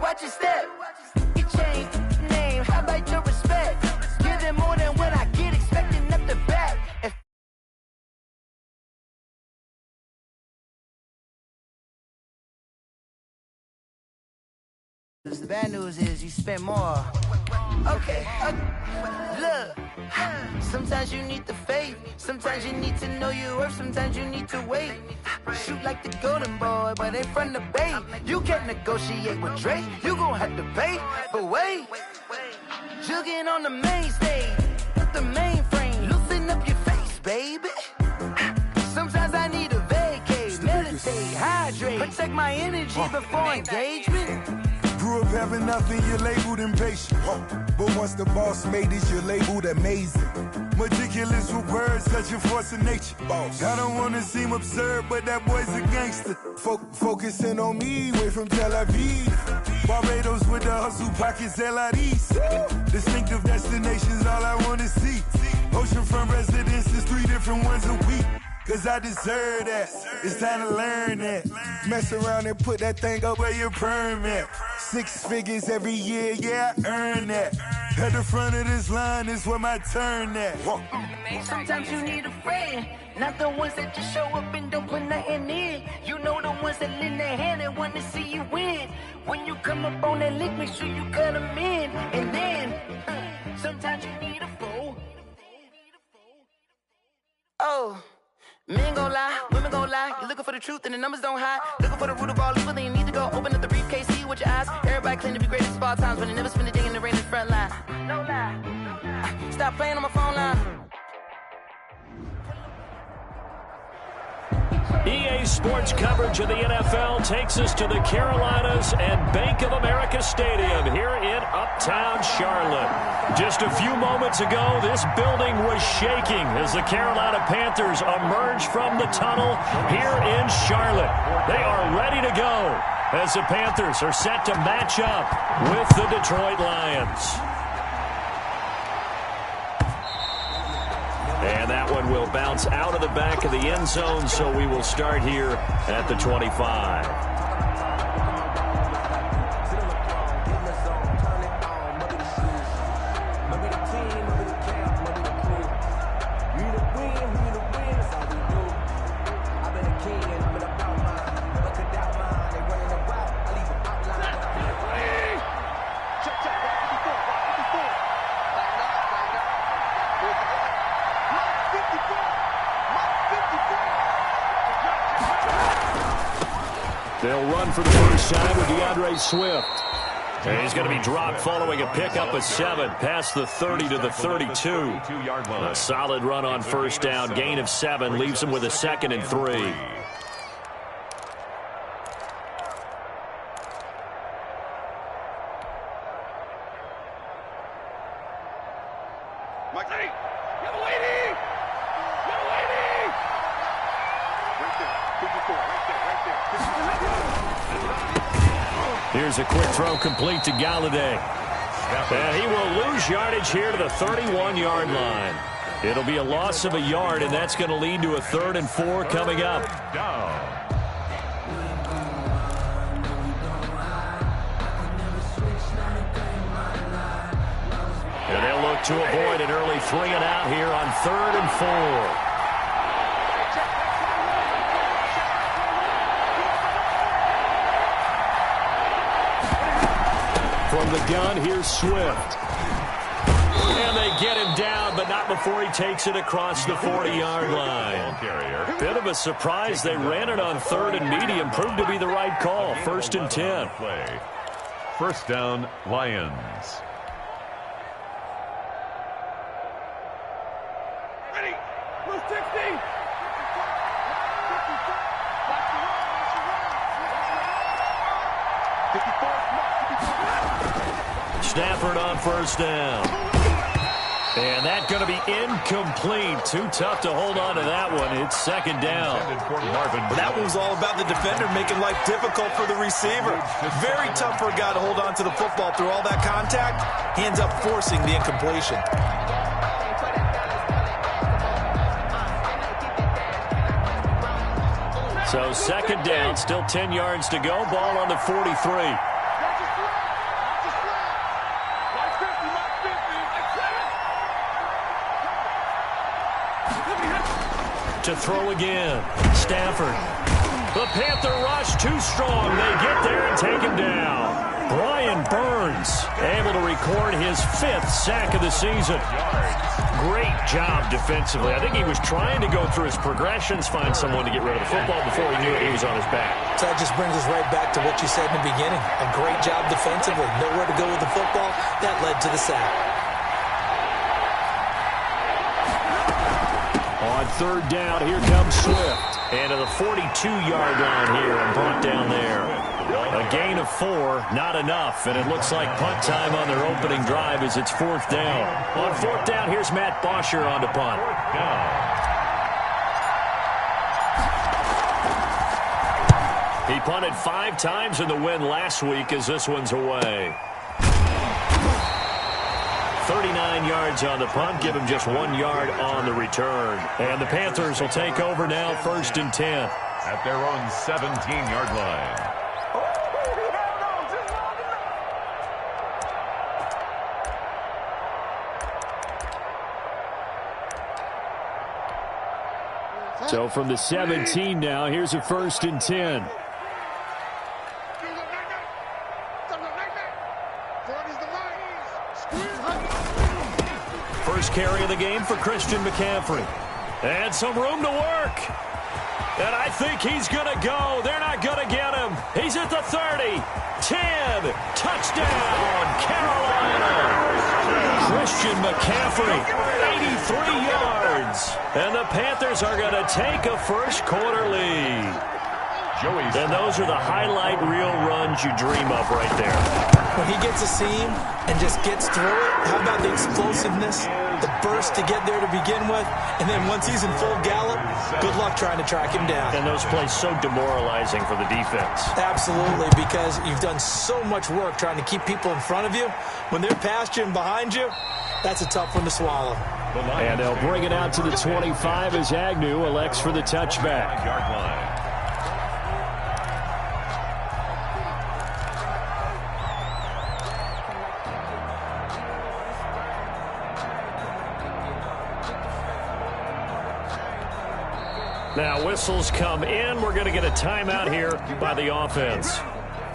watch your step. You change name, how about your respect? Give them more than what I get, expecting up the back. The bad news is you spend more. Okay, look. Sometimes you need the faith. Sometimes you need to know your worth. Sometimes you need to wait. Shoot like the golden boy, but they from the bay. You can't negotiate with Drake. You gon' have to pay. But wait, jugging on the main stage, the mainframe, loosen up your face, baby. Sometimes I need a vacate, meditate, hydrate, protect my energy before engagement. Grew up having nothing, you're labeled impatient. But once the boss made it, you're labeled amazing. Meticulous with words, such a force of nature. I don't wanna seem absurd, but that boy's a gangster. Focusing on me, way from Tel Aviv. Barbados with the hustle pockets, LIDs. Distinctive destinations, all I wanna see. Oceanfront residences, 3 different ones a week. Cause I deserve that, it's time to learn that. Mess around and put that thing up where your permit. 6 figures every year, yeah, I earn that. At the front of this line is where my turn at. Sometimes you need a friend, not the ones that just show up and don't put nothing in. You know the ones that lend their hand and want to see you win. When you come up on that lick, make sure you cut them in. And then, sometimes you need a foe. Oh. Men gon' lie, women gon' lie. You're looking for the truth and the numbers don't hide. Looking for the root of all evil, then you need to go open up the briefcase, see with your eyes. Everybody claim to be greatest of all times, but they never spend a day in the rain in the front line. No lie. Stop playing on my phone line. EA Sports coverage of the NFL takes us to the Carolinas and Bank of America Stadium here in Uptown Charlotte. Just a few moments ago, this building was shaking as the Carolina Panthers emerged from the tunnel here in Charlotte. They are ready to go as the Panthers are set to match up with the Detroit Lions. And that one will bounce out of the back of the end zone, so we will start here at the 25. They'll run for the first time with DeAndre Swift. And he's going to be dropped following a pickup of 7 past the 30 to the 32. A solid run on first down, gain of 7, leaves him with a 2nd and 3. Here's a quick throw complete to Galladay. And he will lose yardage here to the 31-yard line. It'll be a loss of a yard, and that's going to lead to a 3rd and 4 coming up. And they'll look to avoid an early 3 and out here on 3rd and 4. From the gun, here's Swift. And they get him down, but not before he takes it across the 40-yard line. Bit of a surprise. They ran it on 3rd and medium. Proved to be the right call. 1st and 10. First down, Lions. Ready. Blue 60. Stafford on first down. And that's going to be incomplete. Too tough to hold on to that one. It's 2nd down. That one was all about the defender making life difficult for the receiver. Very tough for a guy to hold on to the football through all that contact. He ends up forcing the incompletion. So 2nd down, still 10 yards to go. Ball on the 43. To throw again. Stafford. The Panther rush too strong. They get there and take him down. Brian Burns able to record his 5th sack of the season. Great job defensively. I think he was trying to go through his progressions, find someone to get rid of the football before he knew he was on his back. So that just brings us right back to what you said in the beginning. A great job defensively. Nowhere to go with the football. That led to the sack. On 3rd down, here comes Swift. And to the 42-yard line here and brought down there. A gain of 4, not enough. And it looks like punt time on their opening drive as it's 4th down. On 4th down, here's Matt Bosher on to punt. He punted 5 times in the win last week as this one's away. 39 yards on the punt, give him just 1 yard on the return. And the Panthers will take over now, 1st and 10. At their own 17-yard line. So from the 17 now, here's a 1st and 10. First carry of the game for Christian McCaffrey. And some room to work. And I think he's going to go. They're not going to get him. He's at the 30. 10. Touchdown, Carolina. Christian McCaffrey, 83 yards. And the Panthers are going to take a first-quarter lead. And those are the highlight reel runs you dream of right there. When he gets a seam and just gets through it, how about the explosiveness, the burst to get there to begin with, and then once he's in full gallop, good luck trying to track him down. And those plays so demoralizing for the defense. Absolutely, because you've done so much work trying to keep people in front of you. When they're past you and behind you, that's a tough one to swallow. And they'll bring it out to the 25 as Agnew elects for the touchback. Yard line. Now whistles come in. We're going to get a timeout here by the offense.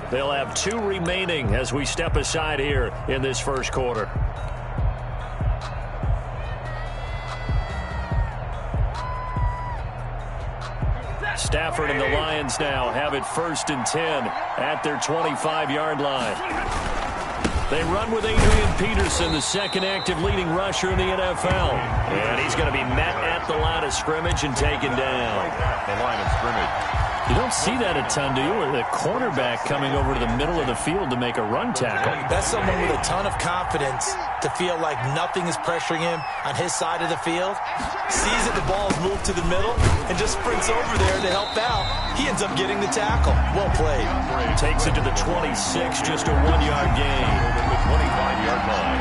They'll have 2 remaining as we step aside here in this first quarter. Stafford and the Lions now have it 1st and 10 at their 25-yard line. They run with Adrian Peterson, the 2nd active leading rusher in the NFL. And he's going to be met at the line of scrimmage and taken down. The line of scrimmage. You don't see that a ton, do you? With a cornerback coming over to the middle of the field to make a run tackle. That's someone with a ton of confidence to feel like nothing is pressuring him on his side of the field. Sees that the ball is moved to the middle and just sprints over there to help out. He ends up getting the tackle. Well played. Takes it to the 26, just a 1-yard gain. The 25-yard line.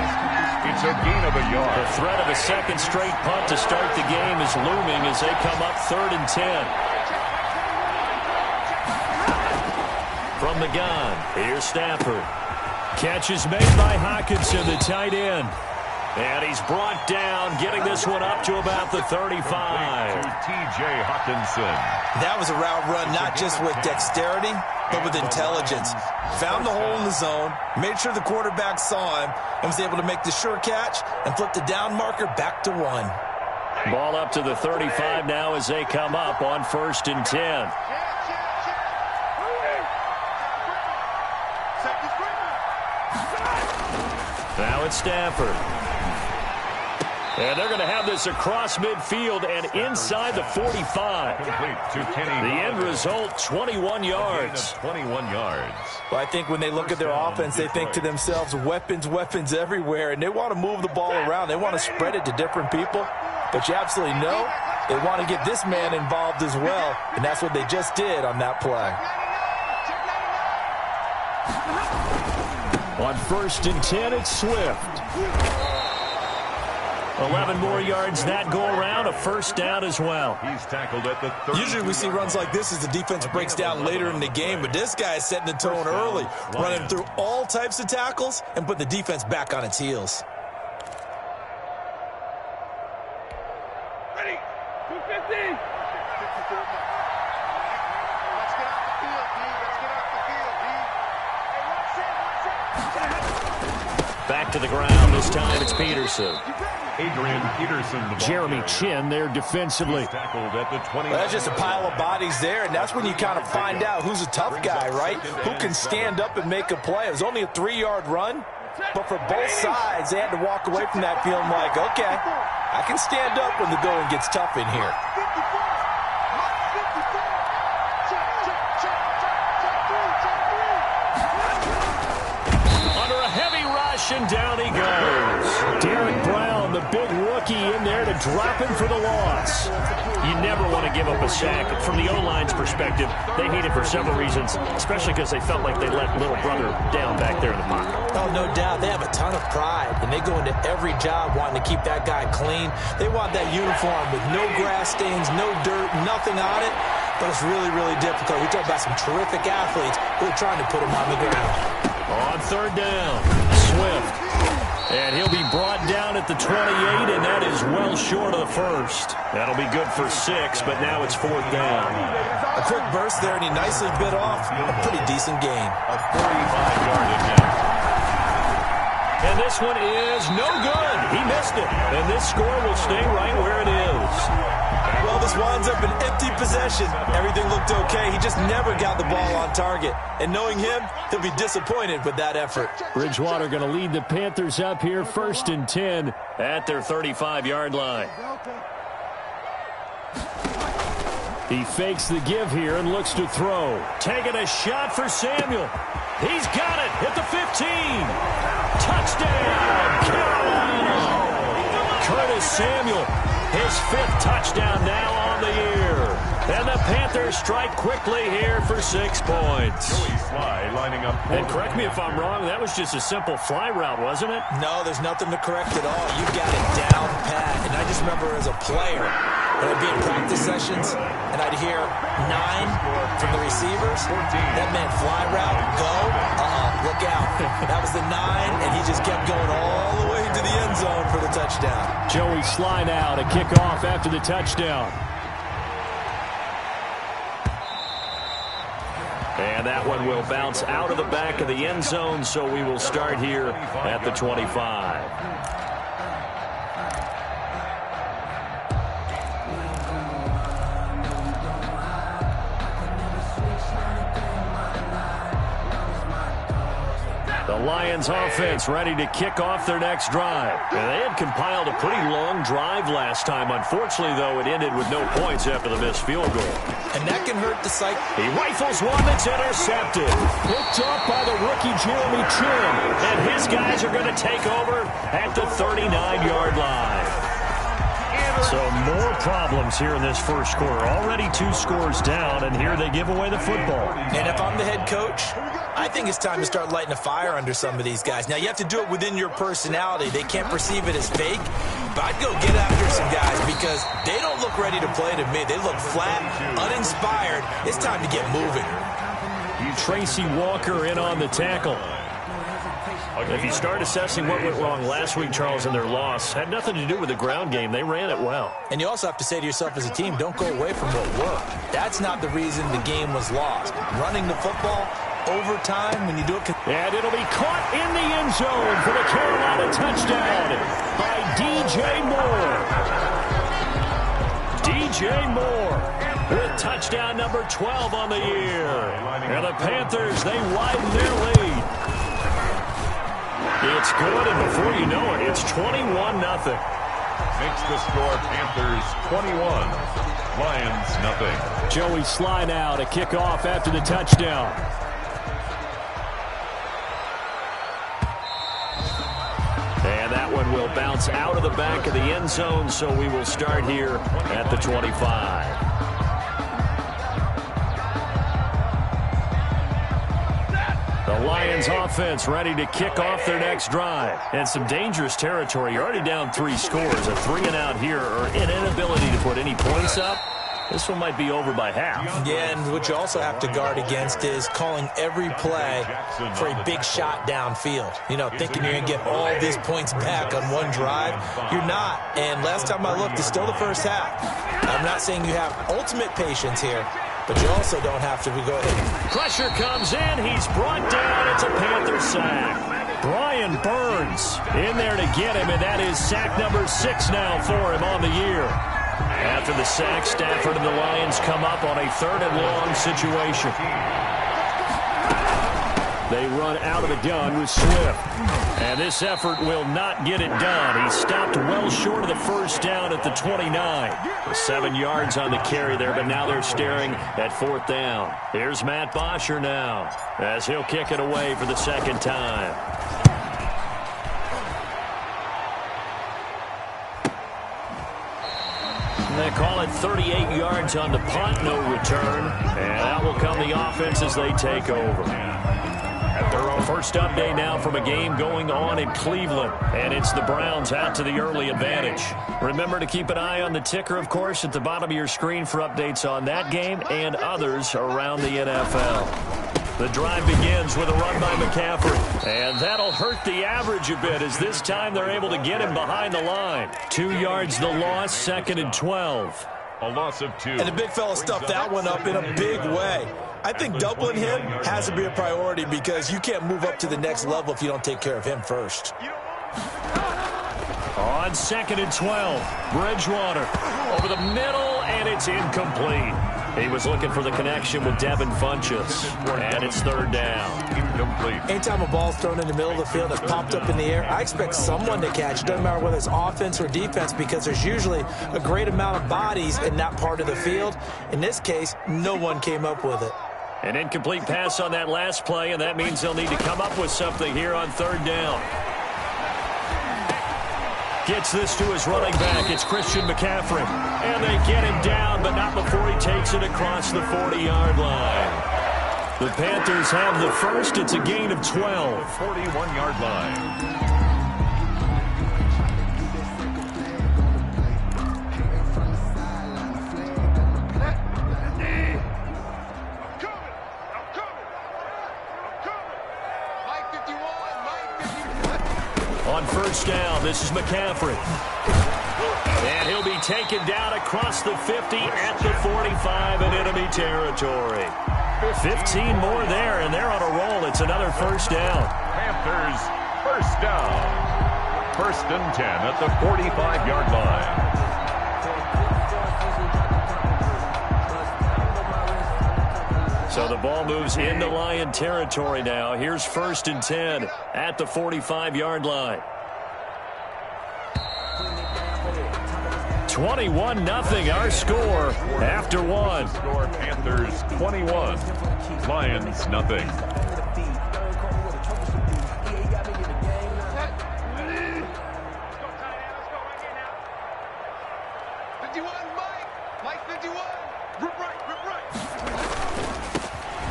It's a gain of a yard. The threat of a second straight punt to start the game is looming as they come up 3rd and 10. From the gun, here's Stafford. Catch is made by Hockenson, the tight end. And he's brought down, getting this one up to about the 35. To T.J. Hockenson. That was a route run, not just with dexterity, but with intelligence. Found the hole in the zone, made sure the quarterback saw him, and was able to make the sure catch and flip the down marker back to 1. Ball up to the 35 now as they come up on 1st and 10. Now it's Stafford. And they're going to have this across midfield and inside the 45. The end result, 21 yards. 21 yards. Well, I think when they look at their offense, they think to themselves, weapons, weapons everywhere, and they want to move the ball around. They want to spread it to different people. But you absolutely know they want to get this man involved as well, and that's what they just did on that play. On 1st and 10, it's Swift. 11 more yards that go around, a first down as well. He's tackled at the 30. Usually we see runs like this as the defense breaks down later in the game, but this guy is setting the tone early, running through all types of tackles and put the defense back on its heels. Ready, 250. Back to the ground. This time it's Peterson. Adrian Peterson. Jeremy Chin there defensively. Tackled at the 20. Well, that's just a pile of bodies there, and that's when you kind of find out who's a tough guy, right? Who can stand up and make a play. It was only a 3-yard run, but for both sides, they had to walk away from that feeling like, okay, I can stand up when the going gets tough in here. Under a heavy rush, and down he goes. Derek Brown, the big rookie, in there to drop him for the loss. You never want to give up a sack. From the O-line's perspective, they hate it for several reasons, especially because they felt like they let little brother down back there in the pocket. Oh, no doubt. They have a ton of pride, and they go into every job wanting to keep that guy clean. They want that uniform with no grass stains, no dirt, nothing on it. But it's really, really difficult. We talk about some terrific athletes who are trying to put him on the ground. On third down, Swift. And he'll be brought down at the 28, and that is well short of the first. That'll be good for 6, but now it's 4th down. A quick burst there, and he nicely bit off a pretty decent gain. A 45-yard attempt. And this one is no good. He missed it. And this score will stay right where it is. Well, this winds up an empty possession. Everything looked okay. He just never got the ball on target. And knowing him, he'll be disappointed with that effort. Bridgewater going to lead the Panthers up here 1st and 10 at their 35-yard line. He fakes the give here and looks to throw. Taking a shot for Samuel. He's got it at the 15. Touchdown, Carolina. Curtis Samuel, his 5th touchdown now on the year. And the Panthers strike quickly here for 6 points. Joey Sly lining up. And correct me if I'm wrong, that was just a simple fly route, wasn't it? No, there's nothing to correct at all. You got it down pat. And I just remember as a player, when I'd be in practice sessions, and I'd hear 9 from the receivers. That meant fly route, go, look out. That was the 9, and he just kept going all the way to the end zone for the touchdown. Joey Sly now to kick off after the touchdown. And that one will bounce out of the back of the end zone, so we will start here at the 25. The Lions offense ready to kick off their next drive. And they had compiled a pretty long drive last time. Unfortunately, though, it ended with no points after the missed field goal. And that can hurt the psyche. He rifles one that's intercepted. Picked up by the rookie Jeremy Chin. And his guys are going to take over at the 39-yard line. So more problems here in this first quarter. Already 2 scores down, and here they give away the football. And if I'm the head coach, I think it's time to start lighting a fire under some of these guys. Now, you have to do it within your personality. They can't perceive it as fake, but I'd go get after some guys because they don't look ready to play to me. They look flat, uninspired. It's time to get moving. Tracy Walker in on the tackle. If you start assessing what went wrong last week, Charles, in their loss, had nothing to do with the ground game. They ran it well. And you also have to say to yourself as a team, don't go away from what worked. That's not the reason the game was lost. Running the football, overtime, when you do it. And it'll be caught in the end zone for the Carolina touchdown by DJ Moore. DJ Moore with touchdown number 12 on the year. And the Panthers, they widen their lead. It's good, and before you know it, it's 21-0. Makes the score Panthers 21, Lions 0. Joey Sly now to kick off after the touchdown. And that one will bounce out of the back of the end zone, so we will start here at the 25. The Lions offense ready to kick off their next drive. And some dangerous territory. You're already down 3 scores. A 3 and out here, or an inability to put any points up. This one might be over by half. Yeah, and what you also have to guard against is calling every play for a big shot downfield. You know, thinking you're going to get all these points back on one drive. You're not. And last time I looked, it's still the first half. I'm not saying you have ultimate patience here, but you also don't have to go ahead. Pressure comes in. He's brought down. It's a Panther sack. Brian and Burns in there to get him, and that is sack number 6 now for him on the year. After the sack, Stafford and the Lions come up on a 3rd and long situation. They run out of the gun with Swift. And this effort will not get it done. He stopped well short of the first down at the 29. 7 yards on the carry there, but now they're staring at 4th down. Here's Matt Bosher now as he'll kick it away for the 2nd time. They call it 38 yards on the punt, no return. And out will come the offense as they take over. First update now from a game going on in Cleveland, and it's the Browns out to the early advantage. Remember to keep an eye on the ticker, of course, at the bottom of your screen for updates on that game and others around the NFL. The drive begins with a run by McCaffrey, and that'll hurt the average a bit as this time they're able to get him behind the line. 2 yards the loss, 2nd and 12. A loss of 2. And the big fella stuffed that one up in a big way. I think doubling him has to be a priority because you can't move up to the next level if you don't take care of him first. On 2nd and 12, Bridgewater over the middle, and it's incomplete. He was looking for the connection with Devin Funchess, and it's 3rd down. Incomplete. Anytime a ball's thrown in the middle of the field that's popped up in the air, I expect someone to catch. It doesn't matter whether it's offense or defense because there's usually a great amount of bodies in that part of the field. In this case, no one came up with it. An incomplete pass on that last play, and that means they'll need to come up with something here on 3rd down. Gets this to his running back. It's Christian McCaffrey. And they get him down, but not before he takes it across the 40-yard line. The Panthers have the first. It's a gain of 12. 41-yard line. On 1st down, this is McCaffrey. And he'll be taken down across the 50 at the 45 in enemy territory. 15 more there, and they're on a roll. It's another 1st down. Panthers, 1st down. 1st and 10 at the 45-yard line. So the ball moves into Lion territory now. Here's 1st and 10 at the 45-yard line. 21-0 our score after 1. Score Panthers 21, Lions nothing.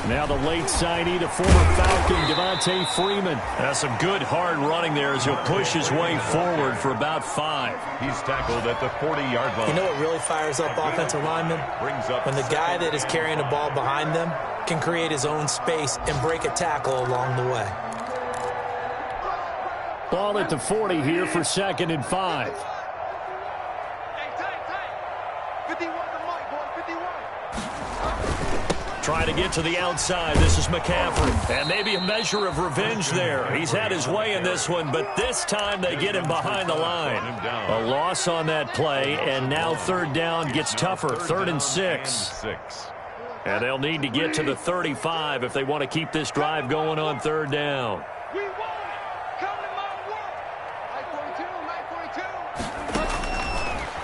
Now the late signee, the former Falcon, Devontae Freeman. That's some good hard running there as he'll push his way forward for about 5. He's tackled at the 40-yard line. You know what really fires up offensive linemen? When the guy that is carrying the ball behind them can create his own space and break a tackle along the way. Ball at the 40 here for 2nd and 5. Trying to get to the outside. This is McCaffrey. And maybe a measure of revenge there. He's had his way in this one, but this time they get him behind the line. A loss on that play, and now 3rd down gets tougher. 3rd and 6. And they'll need to get to the 35 if they want to keep this drive going on 3rd down.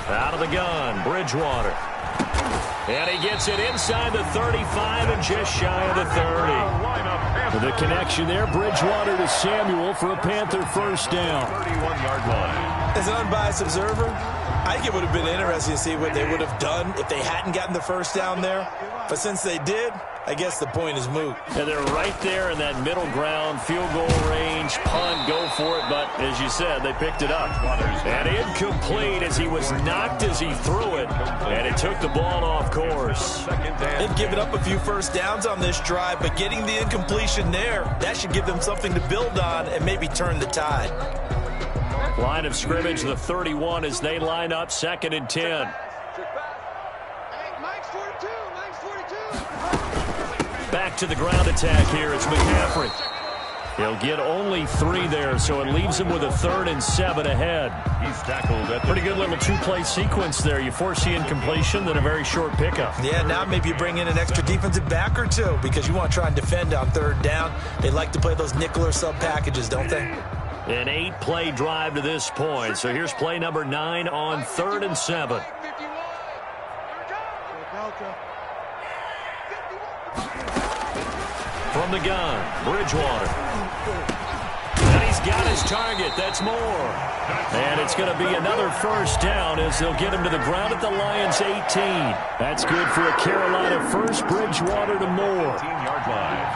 Out of the gun, Bridgewater. And he gets it inside the 35 and just shy of the 30. The connection there, Bridgewater to Samuel for a Panther 1st down. 31-yard line. As an unbiased observer, I think it would have been interesting to see what they would have done if they hadn't gotten the 1st down there. But since they did, I guess the point is moot. And they're right there in that middle ground, field goal range, punt, go for it. But as you said, they picked it up. And incomplete as he was knocked as he threw it. And it took the ball off course. They've given up a few 1st downs on this drive, but getting the incompletion there, that should give them something to build on and maybe turn the tide. Line of scrimmage, the 31 as they line up, 2nd and 10. Back to the ground attack here. It's McCaffrey. He'll get only 3 there, so it leaves him with a 3rd and 7 ahead. He's tackled at Pretty good little 2-play sequence there. You force the incompletion, then a very short pickup. Yeah, now maybe you bring in an extra defensive back or two because you want to try and defend on 3rd down. They like to play those nickel or sub packages, don't they? An 8-play drive to this point. So here's play number 9 on 3rd and 7. From the gun, Bridgewater. And he's got his target. That's more. And it's going to be another 1st down as they'll get him to the ground at the Lions' 18. That's good for a Carolina 1st. Bridgewater to Moore. 18-yard line.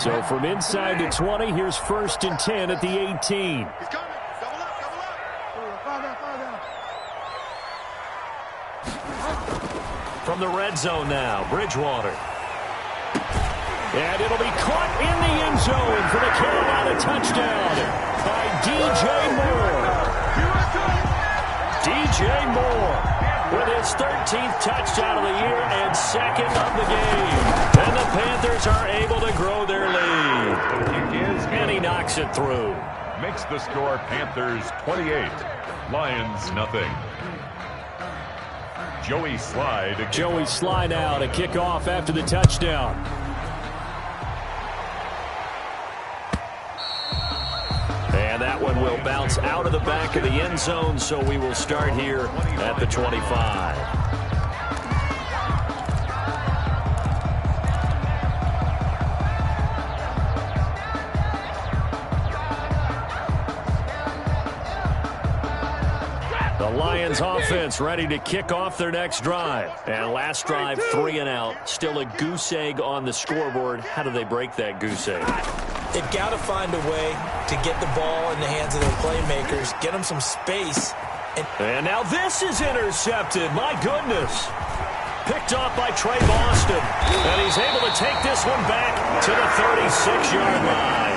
So from inside the 20, here's 1st and 10 at the 18. From the red zone now, Bridgewater. And it'll be caught in the end zone for the Carolina touchdown by D.J. Moore. D.J. Moore with his 13th touchdown of the year and 2nd of the game. And the Panthers are able to grow their lead. And he knocks it through. Makes the score Panthers 28, Lions nothing. Joey Sly now to kick off after the touchdown. And that one will bounce out of the back of the end zone, so we will start here at the 25. The Lions offense ready to kick off their next drive. And last drive, 3 and out. Still a goose egg on the scoreboard. How do they break that goose egg? They've got to find a way to get the ball in the hands of their playmakers, get them some space. And now this is intercepted. My goodness. Picked off by Trey Boston. And he's able to take this one back to the 36-yard line.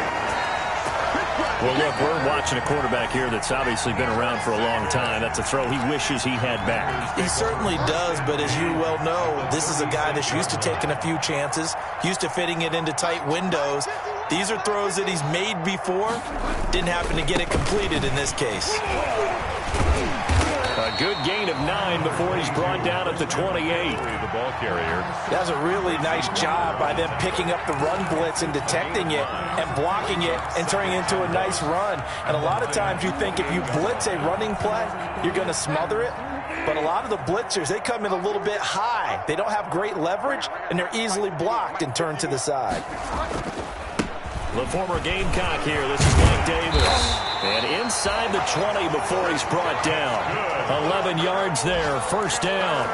Well, look, we're watching a quarterback here that's obviously been around for a long time. That's a throw he wishes he had back. He certainly does, but as you well know, this is a guy that's used to taking a few chances, used to fitting it into tight windows. These are throws that he's made before. Didn't happen to get it completed in this case. A good gain of 9 before he's brought down at the 28. The ball carrier. That's a really nice job by them picking up the run blitz and detecting it and blocking it and turning it into a nice run. And a lot of times you think if you blitz a running play, you're going to smother it. But a lot of the blitzers, they come in a little bit high. They don't have great leverage, and they're easily blocked and turned to the side. The former Gamecock here. This is Mike Davis. And inside the 20 before he's brought down. 11 yards there, 1st down.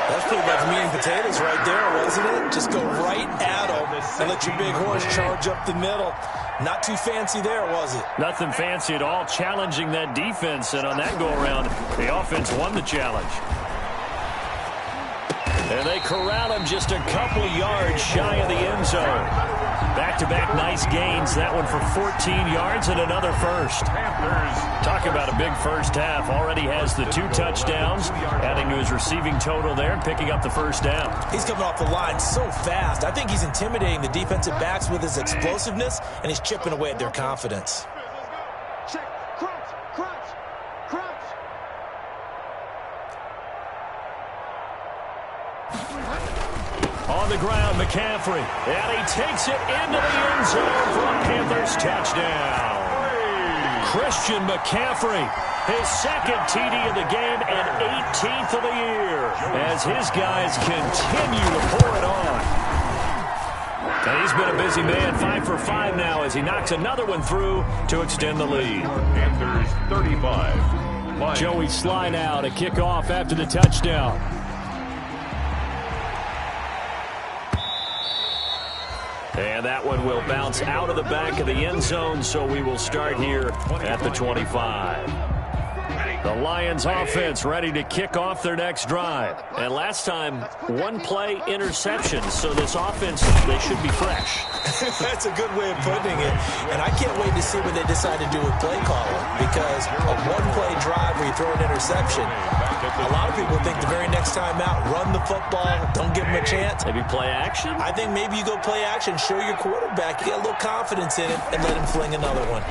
That's pretty much meat and potatoes right there, wasn't it? Just go right at him and let your big horse charge up the middle. Not too fancy there, was it? Nothing fancy at all, challenging that defense. And on that go-around, the offense won the challenge. And they corral him just a couple yards shy of the end zone. Back-to-back nice gains. That one for 14 yards and another 1st. Talk about a big first half. Already has the 2 touchdowns, adding to his receiving total there and picking up the 1st down. He's coming off the line so fast. I think he's intimidating the defensive backs with his explosiveness, and he's chipping away at their confidence. On the ground, McCaffrey. And he takes it into the end zone for a Panthers touchdown. Christian McCaffrey, his 2nd TD of the game and 18th of the year as his guys continue to pour it on. And he's been a busy man, 5 for 5 now as he knocks another one through to extend the lead. Panthers 35. Lions. Joey Sly now to kick off after the touchdown. And that one will bounce out of the back of the end zone, so we will start here at the 25. The Lions offense ready to kick off their next drive. And last time, 1-play interception, so this offense, they should be fresh. That's a good way of putting it. And I can't wait to see what they decide to do with play calling, because a 1-play drive where you throw an interception, A lot of people think the very next time out, run the football, don't give him a chance. Maybe play action? I think maybe you go play action, show your quarterback, you get a little confidence in him, and let him fling another one.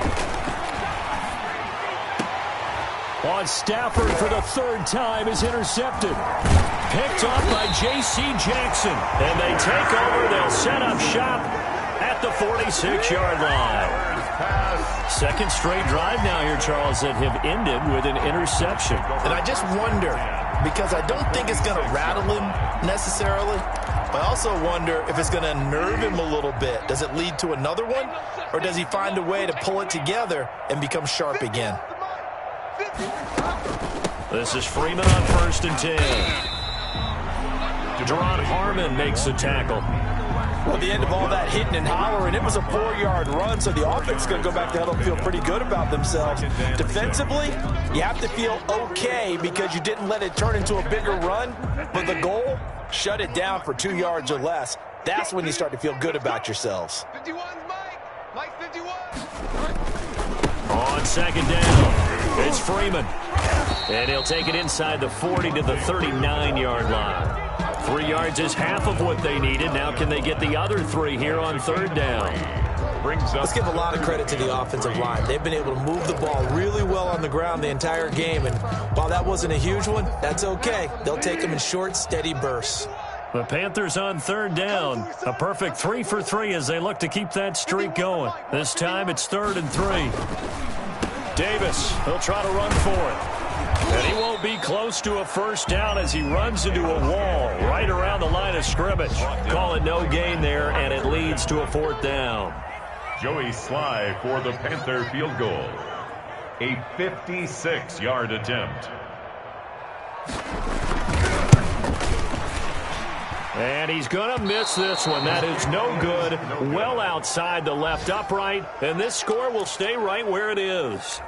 On Stafford for the third time is intercepted. Picked off by J.C. Jackson. And they take over. They'll set up shop at the 46-yard line. Second straight drive now here, Charles, that have ended with an interception. And I just wonder, because I don't think it's going to rattle him necessarily, but I also wonder if it's going to unnerve him a little bit. Does it lead to another one, or does he find a way to pull it together and become sharp again? This is Freeman on 1st and 10. Deron Harmon makes the tackle. Well, at the end of all that hitting and hollering, it was a 4-yard run, so the offense is going to go back to huddle and feel pretty good about themselves. Defensively, you have to feel okay because you didn't let it turn into a bigger run, but the goal, shut it down for 2 yards or less. That's when you start to feel good about yourselves. 51's Mike 51. On second down, it's Freeman. And he'll take it inside the 40 to the 39-yard line. 3 yards is half of what they needed. Now can they get the other 3 here on third down? Let's give a lot of credit to the offensive line. They've been able to move the ball really well on the ground the entire game. And while that wasn't a huge one, that's okay. They'll take them in short, steady bursts. The Panthers on third down. A perfect 3 for 3 as they look to keep that streak going. This time it's 3rd and 3. Davis, he'll try to run for it. And he won't be close to a first down as he runs into a wall right around the line of scrimmage. Call it no gain there, and it leads to a 4th down. Joey Sly for the Panther field goal. A 56-yard attempt. And he's going to miss this one. That is no good. Well outside the left upright. And this score will stay right where it is.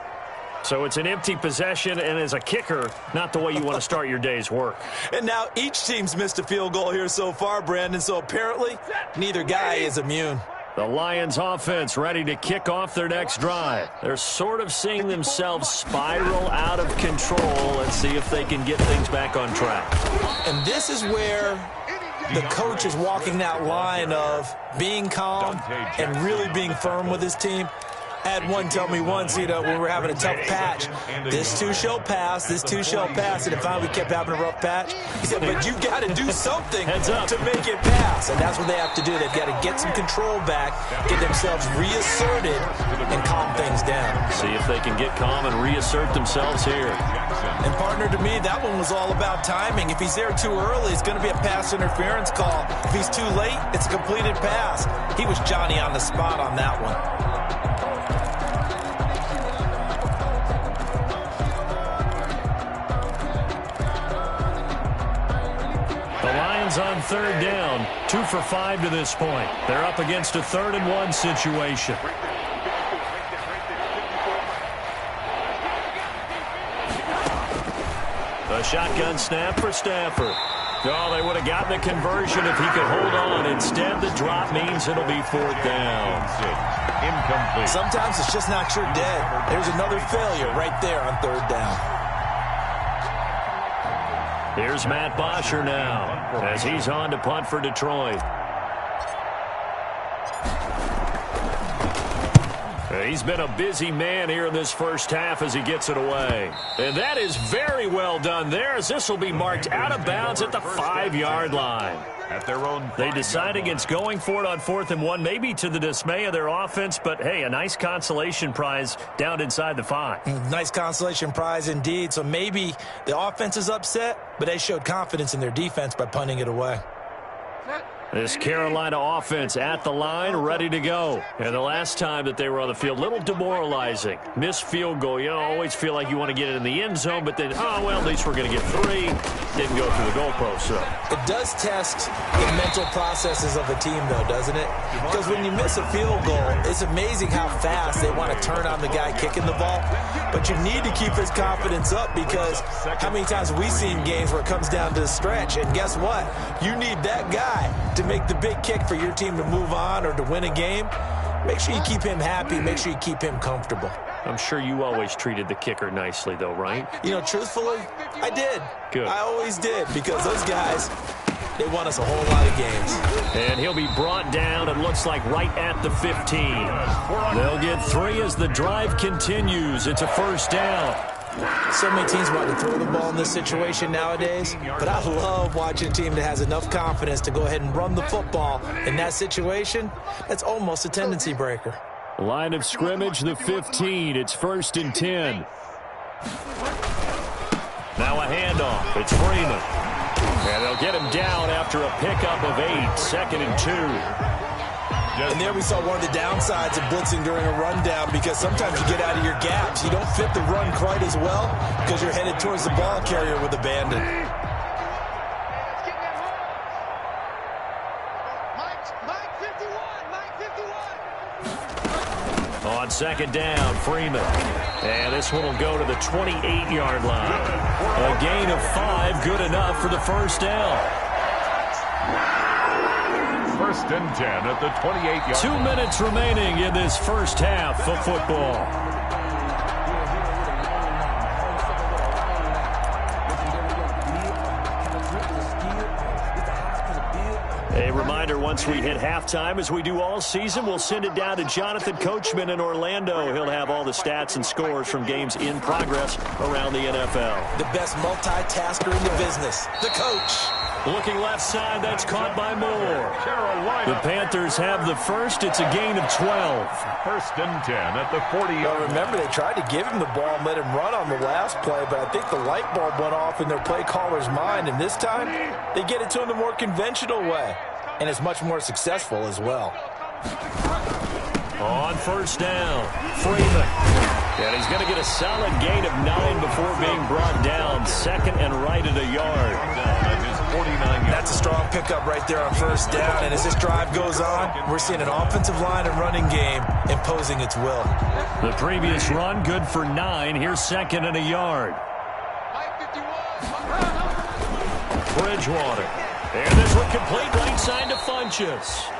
So it's an empty possession, and as a kicker, not the way you want to start your day's work. And now each team's missed a field goal here so far, Brandon, so apparently neither guy is immune. The Lions offense ready to kick off their next drive. They're sort of seeing themselves spiral out of control. Let's see if they can get things back on track. And this is where the coach is walking that line of being calm and really being firm with his team. I had one tell me once, when we were having a tough patch, this too shall pass, this too shall pass, and if finally we kept having a rough patch, he said, but you've got to do something to make it pass, and that's what they have to do. They've got to get some control back, get themselves reasserted, and calm things down. See if they can get calm and reassert themselves here. And partner, to me, that one was all about timing. If he's there too early, it's going to be a pass interference call. If he's too late, it's a completed pass. He was Johnny on the spot on that one. On third down, 2 for 5 to this point. They're up against a 3rd and 1 situation. A shotgun snap for Stafford. Oh, they would have gotten the conversion if he could hold on. Instead, the drop means it'll be 4th down. Incomplete. Sometimes it's just not your day. There's another failure right there on 3rd down. Here's Matt Bosher now as he's on to punt for Detroit. He's been a busy man here in this first half as he gets it away. And that is very well done there as this will be marked out of bounds at the 5-yard line. At their own, they decide against going for it on 4th and 1, maybe to the dismay of their offense, but hey, a nice consolation prize down inside the 5. Nice consolation prize indeed. So maybe the offense is upset, but they showed confidence in their defense by punting it away. This Carolina offense at the line, ready to go. And the last time that they were on the field, a little demoralizing. Missed field goal. You always feel like you want to get it in the end zone, but then, oh, well, at least we're going to get 3. Didn't go through the goalpost, so. It does test the mental processes of a team, though, doesn't it? Because when you miss a field goal, it's amazing how fast they want to turn on the guy kicking the ball. But you need to keep his confidence up because how many times have we seen games where it comes down to the stretch, and guess what? You need that guy to make the big kick for your team to move on or to win a game. Make sure you keep him happy. Make sure you keep him comfortable. I'm sure you always treated the kicker nicely, though, right? You know, truthfully, I did. Good. I always did, because those guys, they won us a whole lot of games. And he'll be brought down, it looks like, right at the 15. They'll get 3 as the drive continues. It's a first down. So many teams want to throw the ball in this situation nowadays, but I love watching a team that has enough confidence to go ahead and run the football. In that situation, that's almost a tendency breaker. Line of scrimmage, the 15. It's 1st and 10. Now a handoff. It's Freeman. And they'll get him down after a pickup of 8. 2nd and 2. And there we saw one of the downsides of blitzing during a rundown, because sometimes you get out of your gaps. You don't fit the run quite as well because you're headed towards the ball carrier with abandon. On 2nd down, Freeman. And this one will go to the 28-yard line. A gain of 5, good enough for the first down. 1st and 10 at the 28-yard line. 2 minutes remaining in this first half of football. A reminder, once we hit halftime, as we do all season, we'll send it down to Jonathan Coachman in Orlando. He'll have all the stats and scores from games in progress around the NFL. The best multitasker in the business, the coach. Looking left side, that's caught by Moore. The Panthers have the first. It's a gain of 12. 1st and 10 at the 40-yard Well, line. remember, they tried to give him the ball and let him run on the last play, but I think the light bulb went off in their play caller's mind, and this time they get it to him the more conventional way, and it's much more successful as well. On 1st down, Freeman. And he's going to get a solid gain of 9 before being brought down. 2nd and right at a yard. That's a strong pickup right there on 1st down, and as this drive goes on, we're seeing an offensive line and running game imposing its will. The previous run, good for 9. Here's 2nd and a yard. Bridgewater. And this one complete right side to Funchess.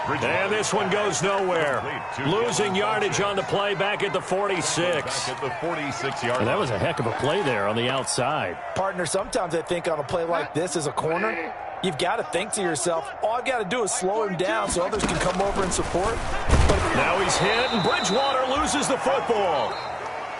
And this one goes nowhere. Losing yardage on the play back at the 46. At the 46-yard And that was a heck of a play there on the outside. Partner, sometimes I think on a play like this as a corner, you've got to think to yourself, all I've got to do is slow him down so others can come over and support. Now he's hit, and Bridgewater loses the football.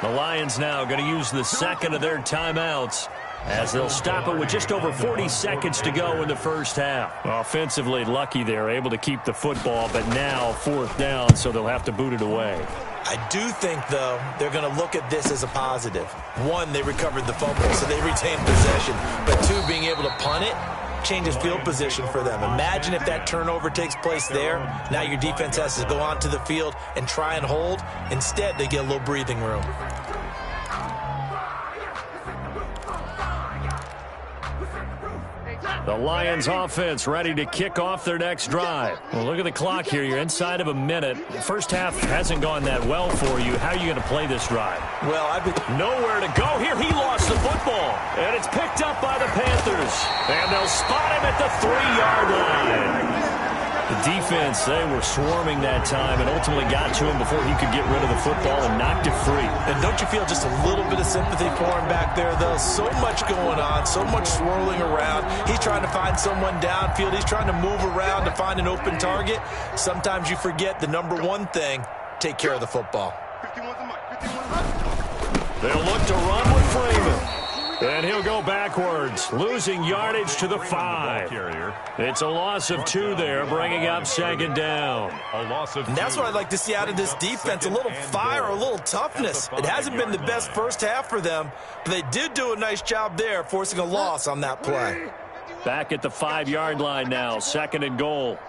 The Lions now going to use the 2nd of their timeouts, as they'll stop it with just over 40 seconds to go in the first half. Offensively lucky they're able to keep the football, but now 4th down, so they'll have to boot it away. I do think, though, they're going to look at this as a positive. 1, they recovered the fumble, so they retained possession. But 2, being able to punt it changes field position for them. Imagine if that turnover takes place there. Now your defense has to go onto the field and try and hold. Instead, they get a little breathing room. The Lions offense ready to kick off their next drive. Well, look at the clock here. You're inside of a minute. The first half hasn't gone that well for you. How are you going to play this drive? Well, I've been Nowhere to go here. He lost the football. And it's picked up by the Panthers. And they'll spot him at the 3-yard line. The defense, they were swarming that time and ultimately got to him before he could get rid of the football and knocked it free. And don't you feel just a little bit of sympathy for him back there, though? So much going on, so much swirling around. He's trying to find someone downfield. He's trying to move around to find an open target. Sometimes you forget the number one thing, take care of the football. They'll look to run with Freeman. And he'll go backwards, losing yardage to the 5. It's a loss of 2 there, bringing up 2nd down. A loss of 2. And that's what I'd like to see out of this defense, a little fire, a little toughness. It hasn't been the best first half for them, but they did do a nice job there, forcing a loss on that play. Back at the 5-yard line now, 2nd and goal.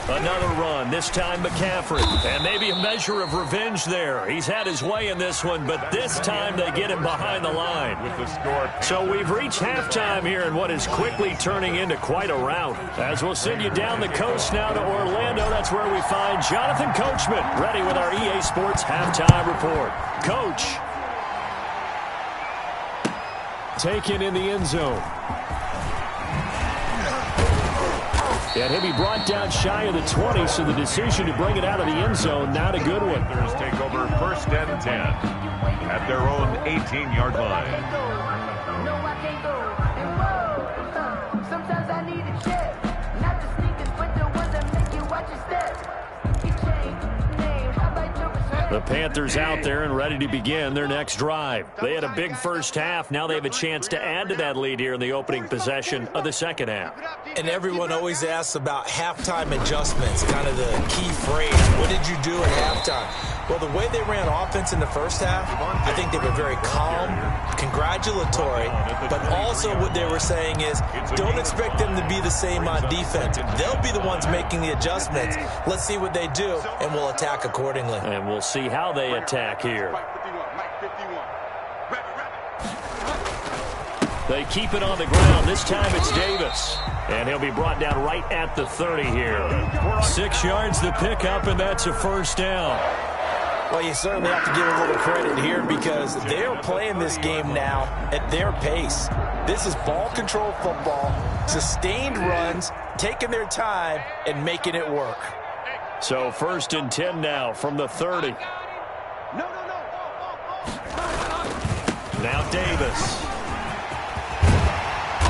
Another run, this time McCaffrey. And maybe a measure of revenge there. He's had his way in this one, but this time they get him behind the line. With the score. So we've reached halftime here in what is quickly turning into quite a rout. As we'll send you down the coast now to Orlando, that's where we find Jonathan Coachman, ready with our EA Sports Halftime Report. Coach. Taken in the end zone. And he'll be brought down shy of the 20, so the decision to bring it out of the end zone, not a good one. Panthers take over 1st and 10 at their own 18-yard line. No, I can't go. And whoa, sometimes I need a check. Not the sneakers, but the ones that make you watch your steps. The Panthers out there and ready to begin their next drive. They had a big first half. Now they have a chance to add to that lead here in the opening possession of the second half. And everyone always asks about halftime adjustments, kind of the key phrase. What did you do at halftime? Well, the way they ran offense in the first half, I think they were very calm, congratulatory, but also what they were saying is don't expect them to be the same on defense. They'll be the ones making the adjustments. Let's see what they do, and we'll attack accordingly. And we'll see how they attack here. They keep it on the ground. This time it's Davis. And he'll be brought down right at the 30 here. 6 yards to pick up, and that's a first down. Well, you certainly have to give a little credit here because they're playing this game now at their pace. This is ball control football, sustained runs, taking their time, and making it work. So 1st and 10 now from the 30. Now Davis.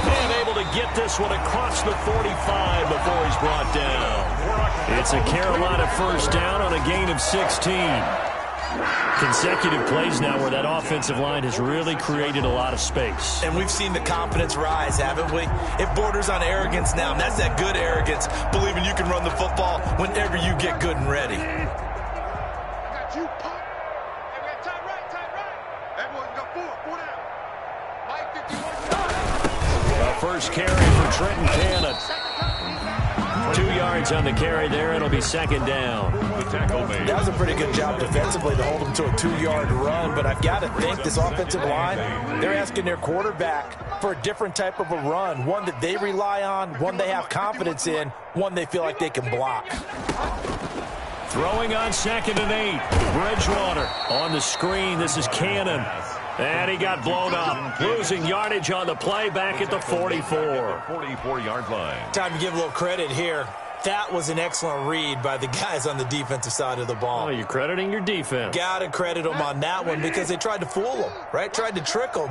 And able to get this one across the 45 before he's brought down. It's a Carolina first down on a gain of 16. Consecutive plays now where that offensive line has really created a lot of space. And we've seen the confidence rise, haven't we? It borders on arrogance now, and that's that good arrogance, believing you can run the football whenever you get good and ready. First carry for Trenton Cannon. 2 yards on the carry there. It'll be second down. That was a pretty good job defensively to hold them to a 2-yard run, but I've got to think this offensive line, they're asking their quarterback for a different type of a run, one that they rely on, one they have confidence in, one they feel like they can block. Throwing on 2nd and 8. Bridgewater on the screen. This is Cannon. And he got blown up. Losing yardage on the play back at the 44. 44-yard line. Time to give a little credit here. That was an excellent read by the guys on the defensive side of the ball. Oh, you're crediting your defense. Got to credit them on that one because they tried to fool them, right? Tried to trick them.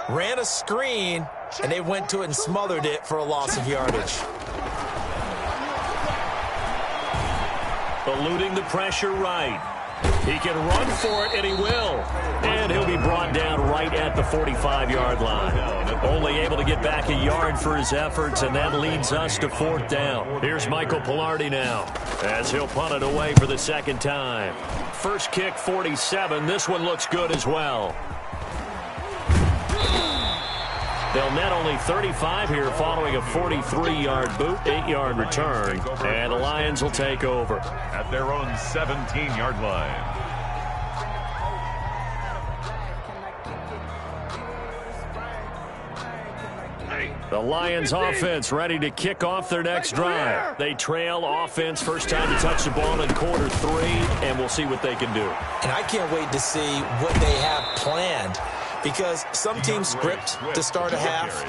Ran a screen, and they went to it and smothered it for a loss of yardage. Eluding the pressure right. He can run for it, and he will. And he'll be brought down right at the 45-yard line. Only able to get back a yard for his efforts, and that leads us to 4th down. Here's Michael Pilardi now as he'll punt it away for the second time. First kick, 47. This one looks good as well. They'll net only 35 here following a 43-yard boot, 8-yard return. And the Lions will take over at their own 17-yard line. The Lions offense ready to kick off their next drive. They trail offense, first time to touch the ball in quarter 3, and we'll see what they can do. And I can't wait to see what they have planned. Because some teams script to start a half.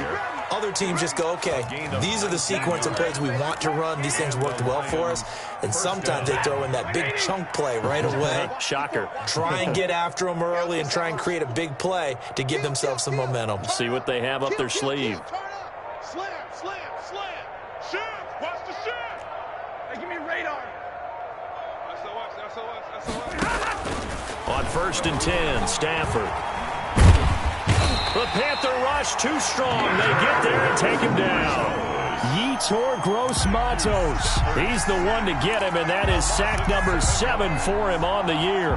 Other teams just go, okay, these are the sequence of plays we want to run. These things worked well for us. And sometimes they throw in that big chunk play right away. Shocker. Try and get after them early and try and create a big play to give themselves some momentum. See what they have up their sleeve. Slam, slam, slam. Shoot, watch the shoot. Hey, give me radar. SOS. On 1st and 10, Stafford. The Panther rush too strong. They get there and take him down. Yetur Gross-Matos. He's the one to get him, and that is sack number 7 for him on the year.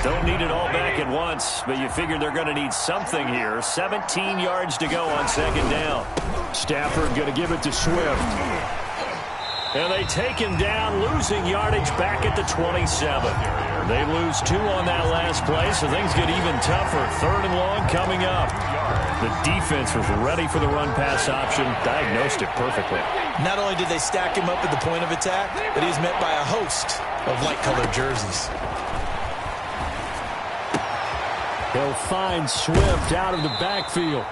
Don't need it all back at once, but you figure they're going to need something here. 17 yards to go on second down. Stafford going to give it to Swift. And they take him down, losing yardage back at the 27. They lose 2 on that last play, so things get even tougher. 3rd and long coming up. The defense was ready for the run-pass option, diagnosed it perfectly. Not only did they stack him up at the point of attack, but he's met by a host of light-colored jerseys. He'll find Swift out of the backfield.